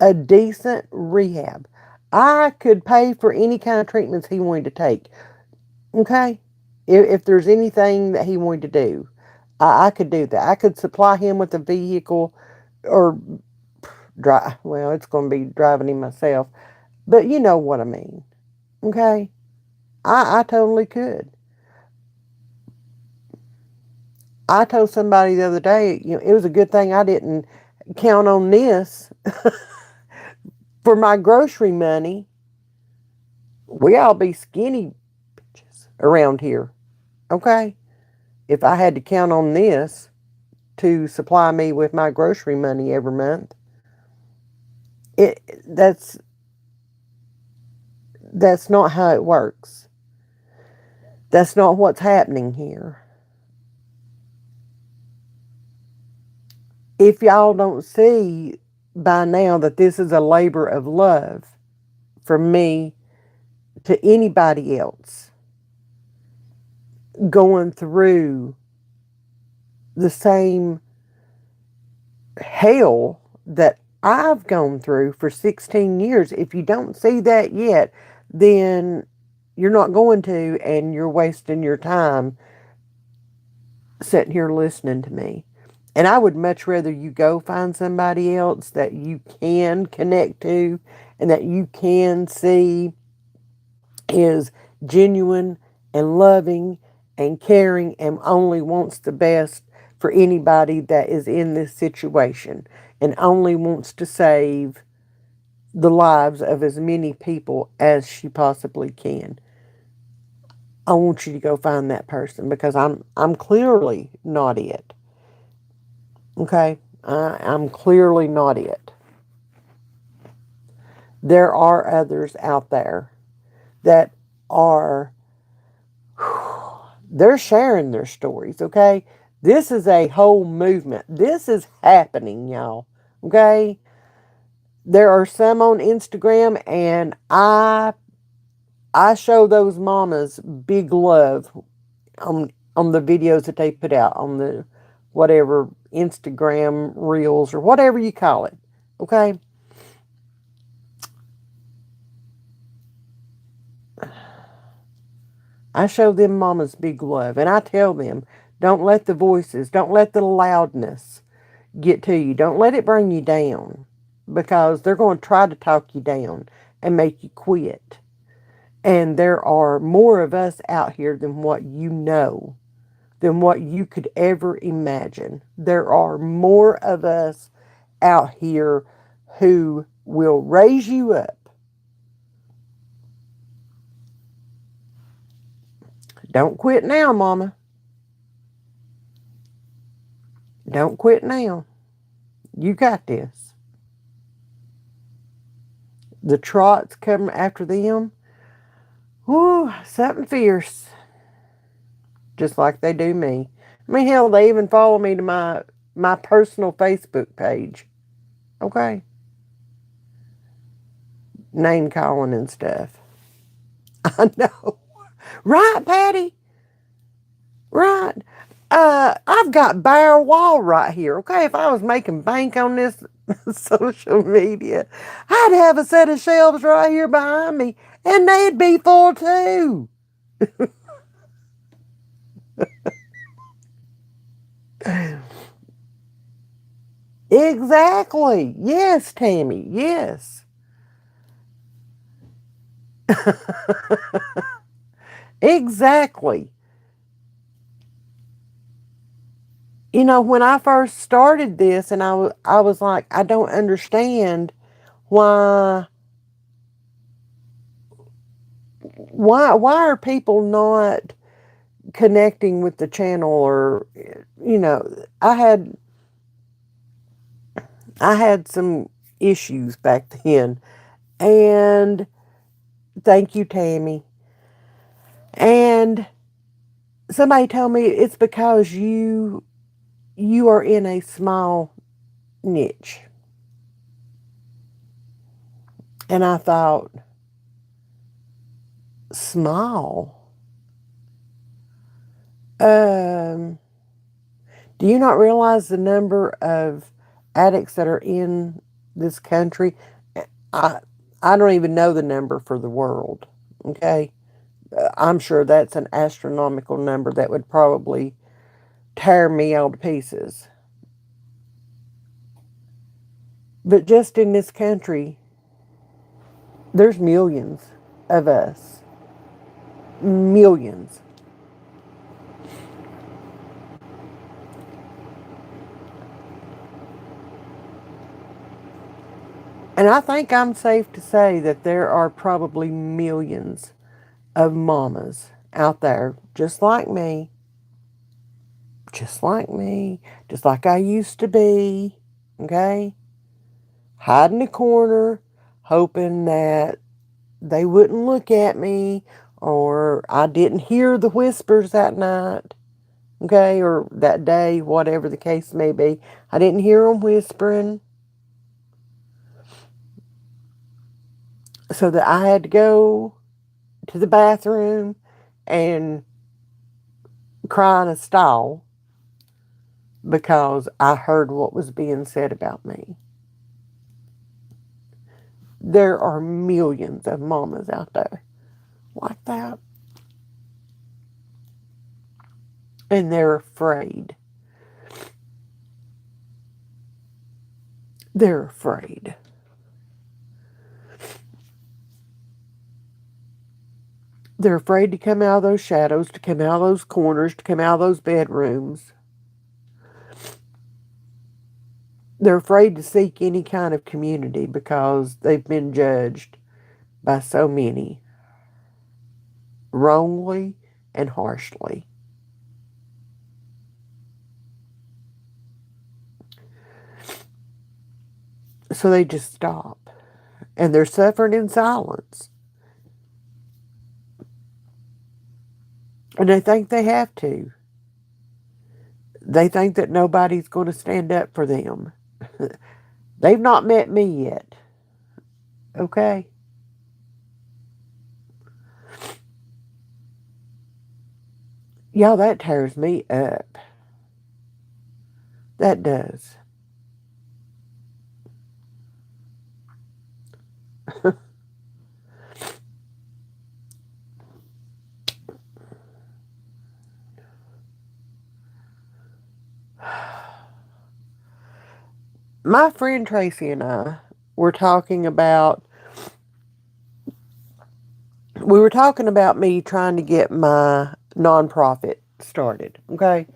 A decent rehab. I could pay for any kind of treatments he wanted to take. Okay? If there's anything that he wanted to do, I could do that. I could supply him with a vehicle or drive. Well, it's going to be driving him myself. But you know what I mean. Okay? I totally could. I told somebody the other day, it was a good thing I didn't count on this for my grocery money. We all be skinny bitches around here. Okay? If I had to count on this to supply me with my grocery money every month, it that's not how it works. That's not what's happening here. If y'all don't see by now that this is a labor of love from me to anybody else going through the same hell that I've gone through for 16 years. If you don't see that yet, then you're not going to, and you're wasting your time sitting here listening to me. And I would much rather you go find somebody else that you can connect to and that you can see is genuine and loving and caring and only wants the best for anybody that is in this situation and only wants to save the lives of as many people as she possibly can. I want you to go find that person because I'm clearly not it. Okay? I'm clearly not it. There are others out there that are, they're sharing their stories, okay? This is a whole movement. This is happening, y'all. Okay? There are some on Instagram, and I show those mamas big love on the videos that they put out on the whatever Instagram reels or whatever you call it. Okay? I show them mamas big love, and I tell them, don't let the voices, don't let the loudness get to you. Don't let it bring you down because they're going to try to talk you down and make you quit. And there are more of us out here than what you know, than what you could ever imagine. There are more of us out here who will raise you up. Don't quit now, mama. Don't quit now. You got this. The trots coming after them. Whoo, something fierce. Just like they do me. I mean, hell, they even follow me to my personal Facebook page. Okay? Name calling and stuff. I know. Right, Patty? Right. I've got bare wall right here. Okay, if I was making bank on this social media, I'd have a set of shelves right here behind me, and they'd be full too. Exactly. Yes, Tammy. Yes. Exactly. You know, when I first started this, and I was like, I don't understand why why are people not connecting with the channel, or you know, I had I had some issues back then, and thank you, Tammy. And somebody told me it's because you are in a small niche. And I thought, small? Um, do you not realize the number of addicts that are in this country? I I don't even know the number for the world. Okay, I'm sure that's an astronomical number that would probably tear me all to pieces. But just in this country, there's millions of us. Millions. And I think I'm safe to say that there are probably millions of mamas out there just like me, just like I used to be, okay? Hiding in a corner, hoping that they wouldn't look at me, or I didn't hear the whispers that night, okay? Or that day, whatever the case may be. I didn't hear them whispering, so that I had to go to the bathroom and cry in a stall because I heard what was being said about me. There are millions of mamas out there like that, and they're afraid. They're afraid. They're afraid to come out of those shadows, to come out of those corners, to come out of those bedrooms. They're afraid to seek any kind of community because they've been judged by so many, wrongly and harshly. So they just stop. And they're suffering in silence. And they think they have to. They think that nobody's going to stand up for them. They've not met me yet. Okay? Y'all, that tears me up. That does. My friend Tracy and I were talking about we were talking about me trying to get my nonprofit started. Okay?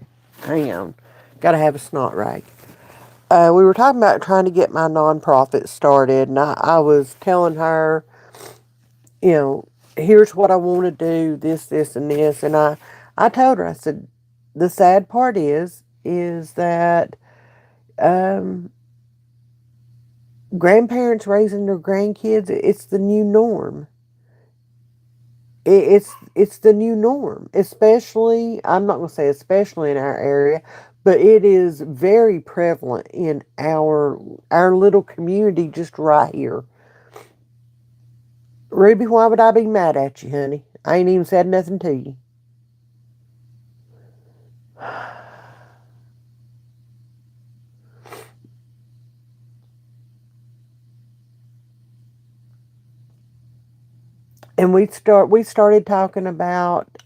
Hang on. Gotta have a snot rag. We were talking about trying to get my nonprofit started, and I was telling her, you know, here's what I want to do, this, and this. And I told her, I said, the sad part is that um, grandparents raising their grandkids, it's the new norm. It's the new norm, especially, I'm not going to say especially in our area, but it is very prevalent in our little community just right here. Ruby, why would I be mad at you, honey? I ain't even said nothing to you. And we started talking about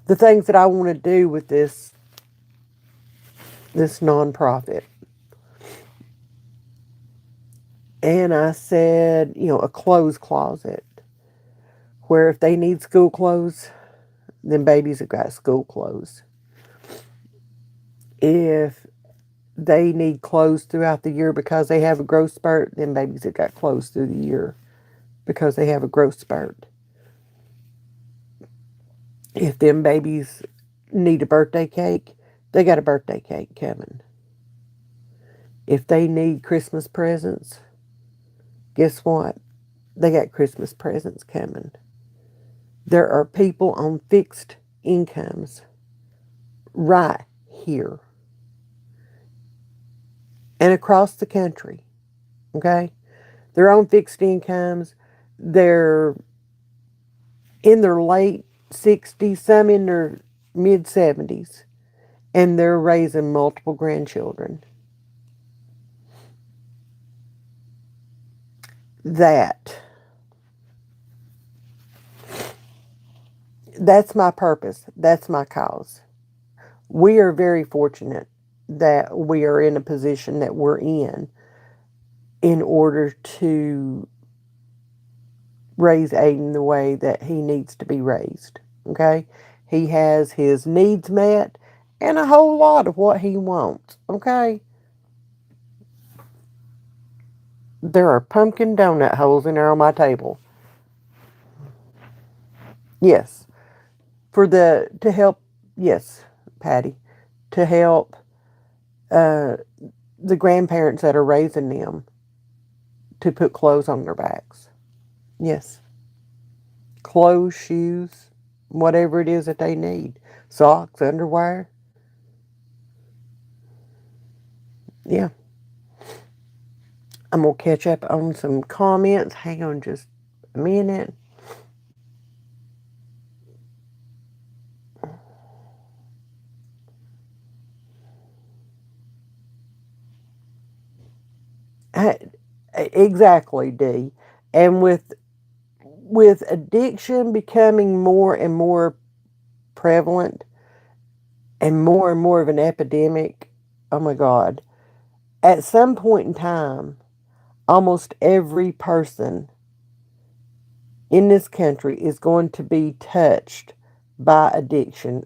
the things that I want to do with this nonprofit. And I said, a clothes closet where if they need school clothes, then babies have got school clothes. If they need clothes throughout the year because they have a growth spurt, then babies have got clothes through the year because they have a growth spurt. If them babies need a birthday cake, they got a birthday cake coming. If they need Christmas presents, guess what? They got Christmas presents coming. There are people on fixed incomes right here and across the country. Okay? They're on fixed incomes. They're in their late 60s, some in their mid 70s, and they're raising multiple grandchildren. That that's my purpose. That's my cause. We are very fortunate that we are in a position that we're in order to raise Aiden the way that he needs to be raised. Okay? He has his needs met and a whole lot of what he wants. Okay? There are pumpkin donut holes in there on my table. Yes. To help, yes, Patty, to help uh, the grandparents that are raising them to put clothes on their backs. Yes. Clothes, shoes, whatever it is that they need. Socks, underwear. Yeah. I'm going to catch up on some comments. Hang on just a minute. Exactly, D. And with addiction becoming more and more prevalent and more of an epidemic, oh my God. At some point in time, almost every person in this country is going to be touched by addiction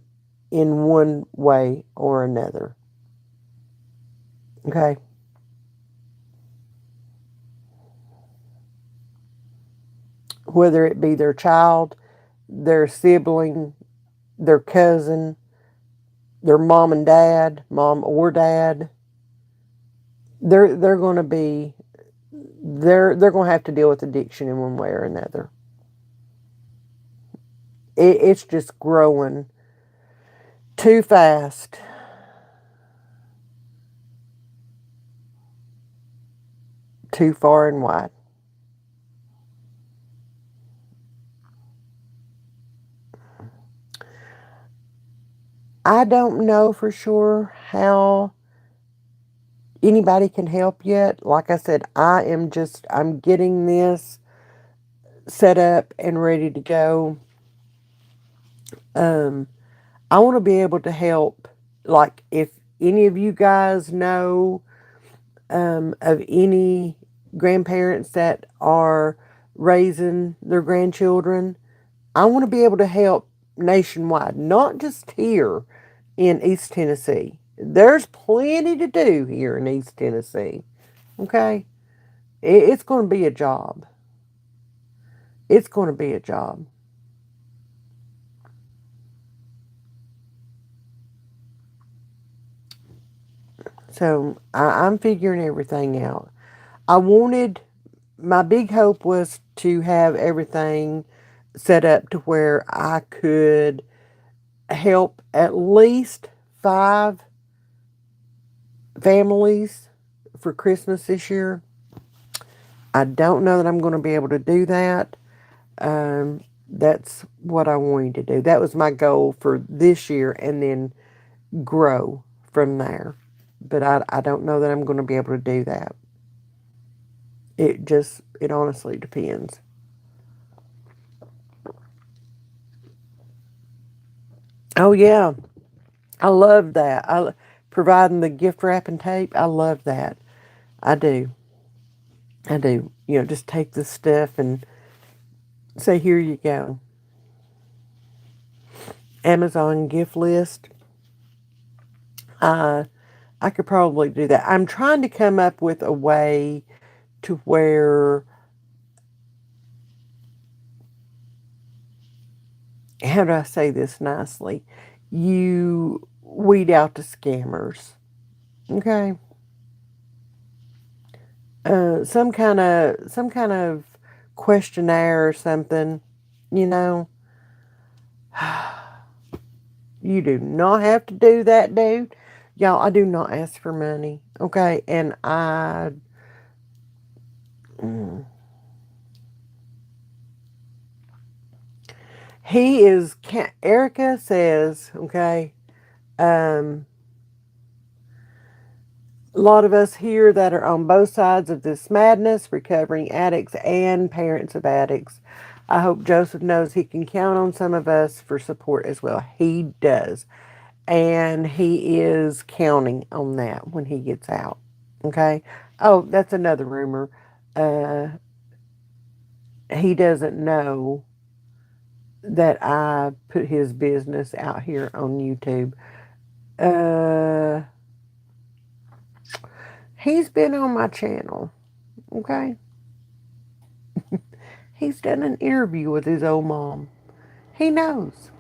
in one way or another. Okay? Whether it be their child, their sibling, their cousin, their mom and dad, mom or dad, they're going to be they're going to have to deal with addiction in one way or another. It's just growing too fast, too far and wide. I don't know for sure how anybody can help yet. Like I said, I'm getting this set up and ready to go. Um, I want to be able to help. Like, if any of you guys know of any grandparents that are raising their grandchildren, I want to be able to help nationwide, not just here in East Tennessee. There's plenty to do here in East Tennessee. Okay? It's going to be a job. It's going to be a job. So I'm figuring everything out. I wanted, my big hope was to have everything set up to where I could help at least 5 families for Christmas this year. I don't know that I'm going to be able to do that. That's what I wanted to do. That was my goal for this year and then grow from there. But I don't know that I'm going to be able to do that. It honestly depends. Oh yeah, I love that. Providing the gift wrapping tape. I love that. I do. I do. Just take this stuff and say, here you go. Amazon gift list. Uh, I could probably do that. I'm trying to come up with a way to where, how do I say this nicely? You weed out the scammers. Okay. Some kind of questionnaire or something, you know. You do not have to do that, dude. Y'all, I do not ask for money. Okay. And he is, Erica says, okay, um, a lot of us here that are on both sides of this madness, recovering addicts and parents of addicts. I hope Joseph knows he can count on some of us for support as well. He does. And he is counting on that when he gets out. Okay? Oh, that's another rumor. Uh, he doesn't know that I put his business out here on YouTube. Uh, he's been on my channel. Okay? He's done an interview with his old mom. He knows.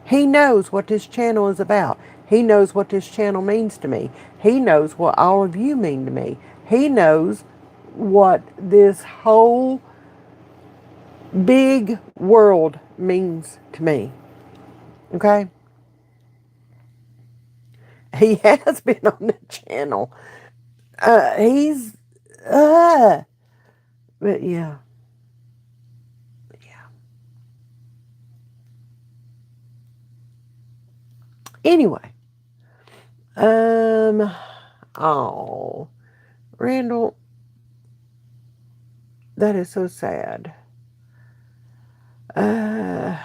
He knows what this channel is about. He knows what this channel means to me. He knows what all of you mean to me. He knows what this whole big world means to me. Okay? He has been on the channel. He's, uh, but yeah, yeah. Anyway, um, oh, Randall, that is so sad. Uh,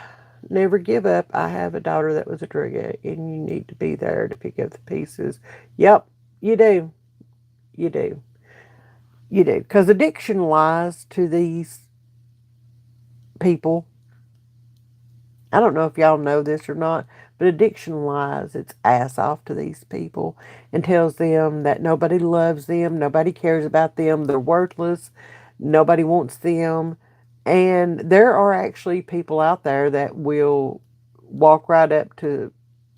Never give up. I have a daughter that was a drug addict, and you need to be there to pick up the pieces. Yep, you do. You do. You do. Because addiction lies to these people. I don't know if y'all know this or not, but addiction lies its ass off to these people and tells them that nobody loves them, nobody cares about them, they're worthless, nobody wants them. And there are actually people out there that will walk right up to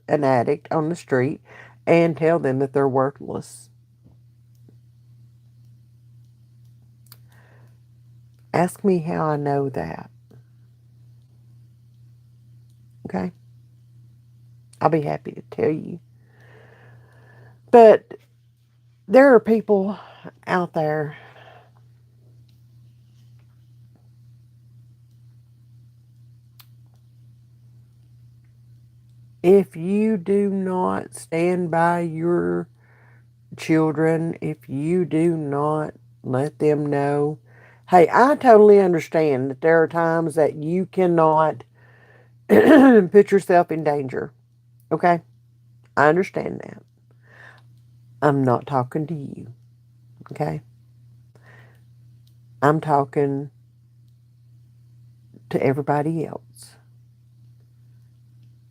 an addict on the street and tell them that they're worthless. Ask me how I know that. Okay? I'll be happy to tell you. But there are people out there. If you do not stand by your children, if you do not let them know, hey, I totally understand that there are times that you cannot put yourself in danger. Okay? I understand that. I'm not talking to you. Okay? I'm talking to everybody else.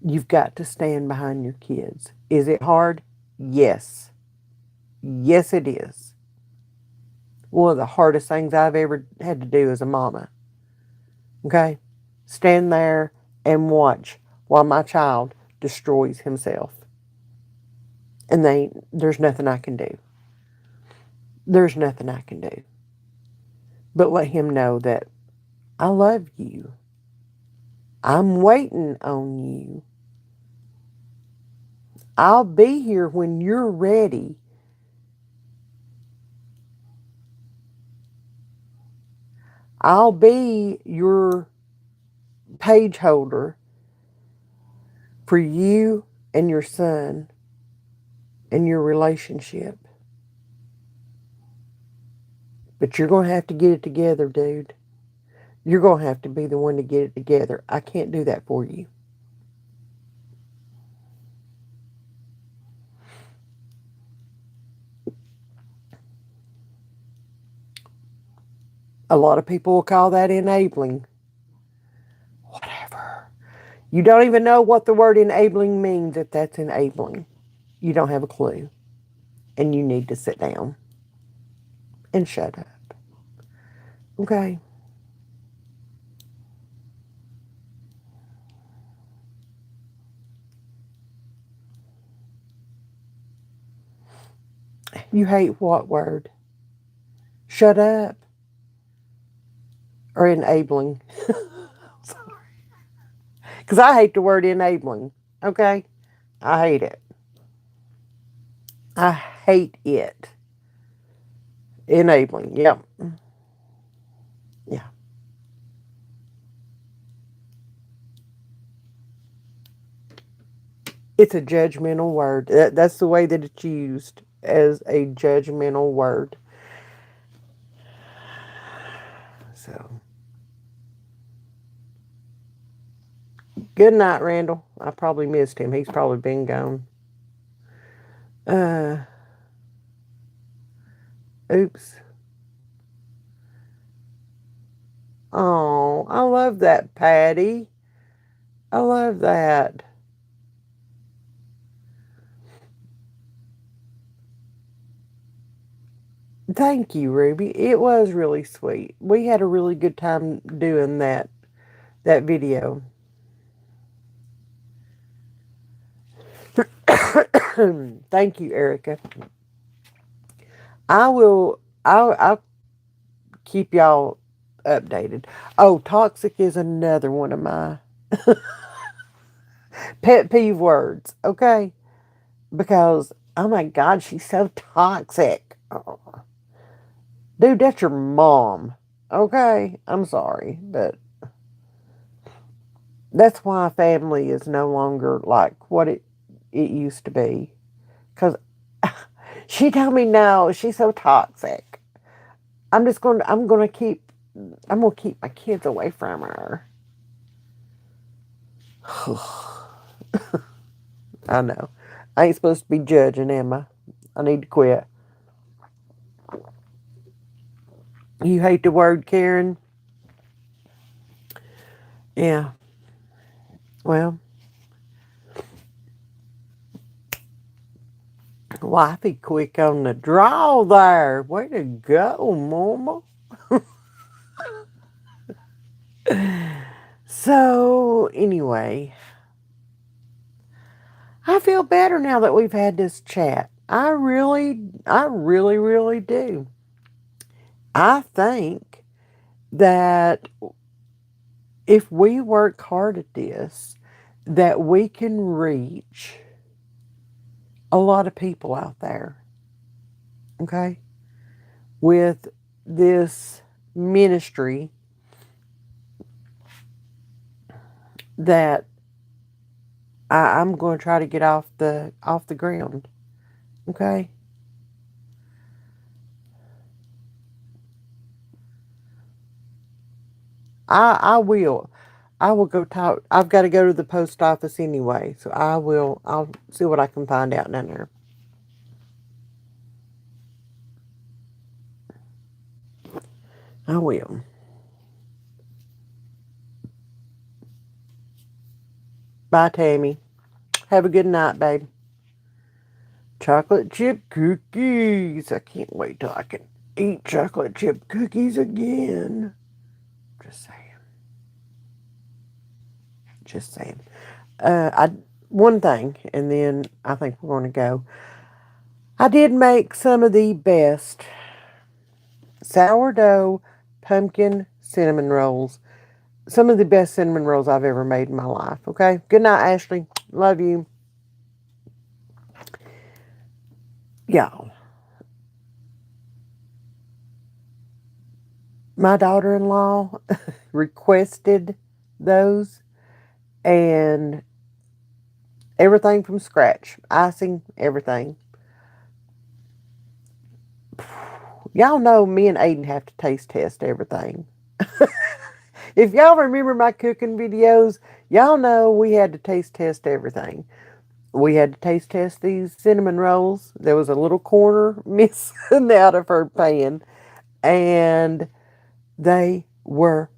You've got to stand behind your kids. Is it hard? Yes. Yes, it is. One of the hardest things I've ever had to do as a mama. Okay? Stand there and watch while my child destroys himself. And there's nothing I can do. There's nothing I can do. But let him know that I love you. I'm waiting on you. I'll be here when you're ready. I'll be your page holder for you and your son and your relationship. But you're going to have to get it together, dude. You're going to have to be the one to get it together. I can't do that for you. A lot of people will call that enabling. Whatever. You don't even know what the word enabling means if that's enabling. You don't have a clue. And you need to sit down and shut up. Okay? You hate what word? Shut up or enabling? Because I hate the word enabling. Okay? I hate it. I hate it. Enabling. Yep. Yeah. It's a judgmental word. That's the way that it's used, as a judgmental word. So, good night, Randall. I probably missed him. He's probably been gone. Uh, oops. Oh, I love that, Patty. I love that. Thank you, Ruby. It was really sweet. We had a really good time doing that video. Thank you, Erica. I'll keep y'all updated. Oh, toxic is another one of my pet peeve words, okay? Because, oh my God, she's so toxic. Oh, dude, that's your mom, okay? I'm sorry, but that's why family is no longer like what it used to be. Because she told me no, she's so toxic. I'm gonna keep my kids away from her. I know. I ain't supposed to be judging, am I? I need to quit. You hate the word Karen? Yeah. Well, wifey quick on the draw there. Way to go, mama. So, anyway, I feel better now that we've had this chat. I really do. I think that if we work hard at this, that we can reach a lot of people out there, okay, with this ministry that I'm going to try to get off the ground, okay. I will. I will go talk. I've got to go to the post office anyway, so I will. I'll see what I can find out down there. I will. Bye, Tammy. Have a good night, babe. Chocolate chip cookies. I can't wait till I can eat chocolate chip cookies again. Just saying. Just saying. I one thing, and then I think we're going to go. I did make some of the best sourdough pumpkin cinnamon rolls. Some of the best cinnamon rolls I've ever made in my life. Okay. Good night, Ashley. Love you. Y'all. My daughter-in-law requested those, and everything from scratch. Icing, everything. Y'all know me and Aiden have to taste test everything. If y'all remember my cooking videos, y'all know we had to taste test everything. We had to taste test these cinnamon rolls. There was a little corner missing out of her pan. And They were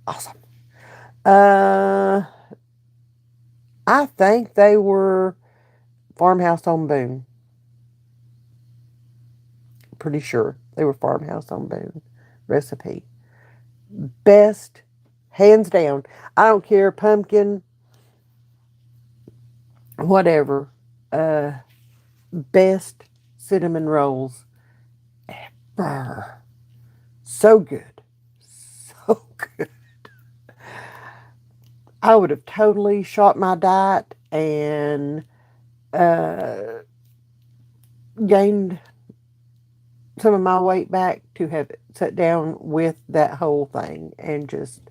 awesome. Uh, I think they were Farmhouse on Boone. Pretty sure they were Farmhouse on Boone recipe. Best, hands down. I don't care, pumpkin, whatever. Uh, Best cinnamon rolls ever. So good. So good. I would have totally shot my diet and uh, gained some of my weight back to have sat down with that whole thing and just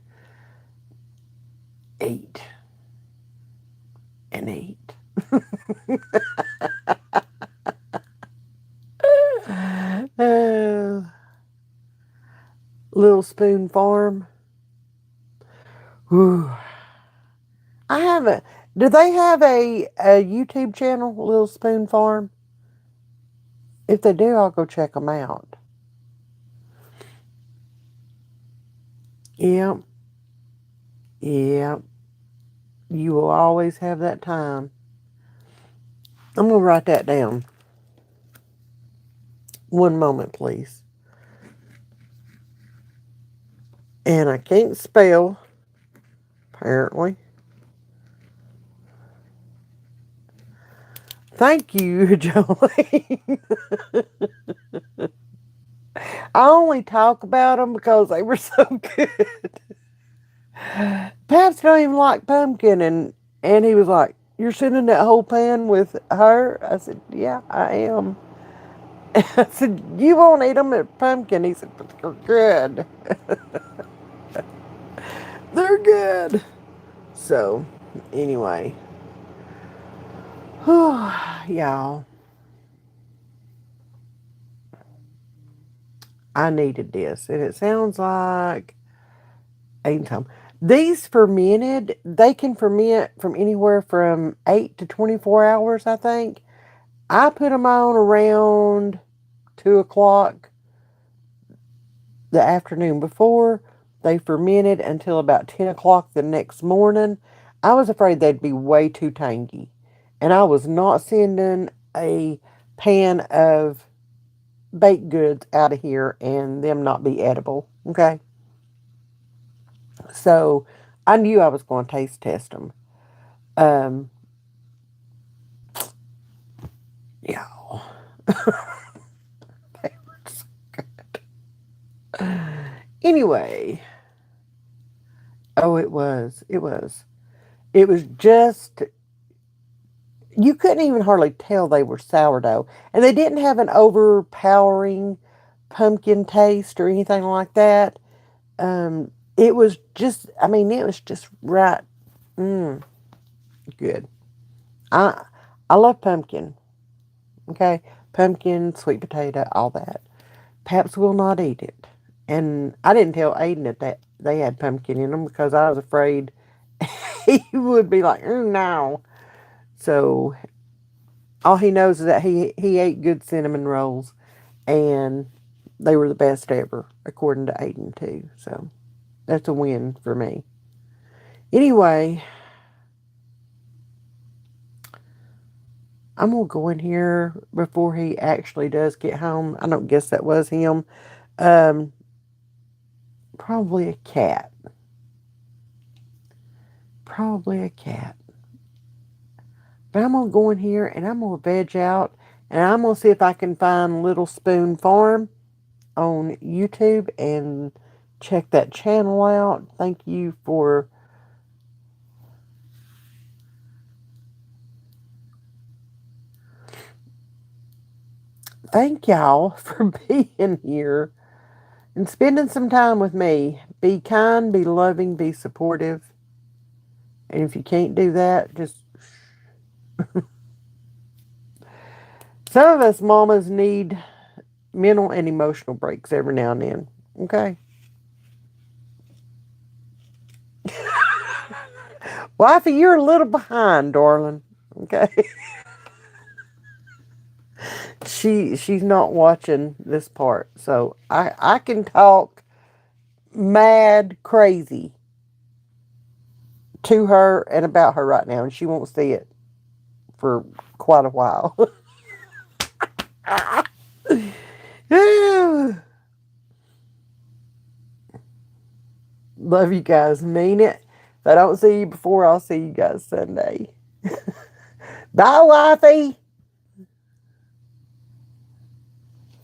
ate and ate. uh, Little Spoon Farm. Whew. I haven't. Do they have a YouTube channel, Little Spoon Farm? If they do, I'll go check them out. Yep. Yep. You will always have that time. I'm going to write that down. One moment, please. And I can't spell, apparently. Thank you, Jolene. I only talk about them because they were so good. Paps don't even like pumpkin, and he was like, "You're sending that whole pan with her?" I said, "Yeah, I am." I said, "You won't eat them at pumpkin." He said, "But they're good. They're good." So, anyway, y'all, I needed this, and it sounds like ain't time. These fermented, they can ferment from anywhere from 8 to 24 hours, I think. I put them on around 2 o'clock the afternoon before. They fermented until about 10 o'clock the next morning. I was afraid they'd be way too tangy. And I was not sending a pan of baked goods out of here and them not be edible. Okay? So I knew I was going to taste test them. Um, yeah. Anyway. Oh, it was. It was. It was just, you couldn't even hardly tell they were sourdough. And they didn't have an overpowering pumpkin taste or anything like that. It was just, I mean, it was just right. Mm, good. I, I love pumpkin. Okay. Pumpkin, sweet potato, all that. Paps will not eat it. And I didn't tell Aiden that they had pumpkin in them because I was afraid he would be like, no. So all he knows is that he ate good cinnamon rolls, and they were the best ever, according to Aiden too. So that's a win for me. Anyway, I'm gonna go in here before he actually does get home. I don't guess that was him. Um, Probably a cat. Probably a cat. But I'm going to go in here and I'm going to veg out and I'm going to see if I can find Little Spoon Farm on YouTube and check that channel out. Thank you for thank y'all for being here and spending some time with me. Be kind, be loving, be supportive. And if you can't do that, just some of us mamas need mental and emotional breaks every now and then. Okay? Wifey, you're a little behind, darling. Okay? She's not watching this part, so I can talk mad crazy to her and about her right now, and she won't see it for quite a while. Love you guys. Mean it. If I don't see you before, I'll see you guys Sunday. Bye, wifey.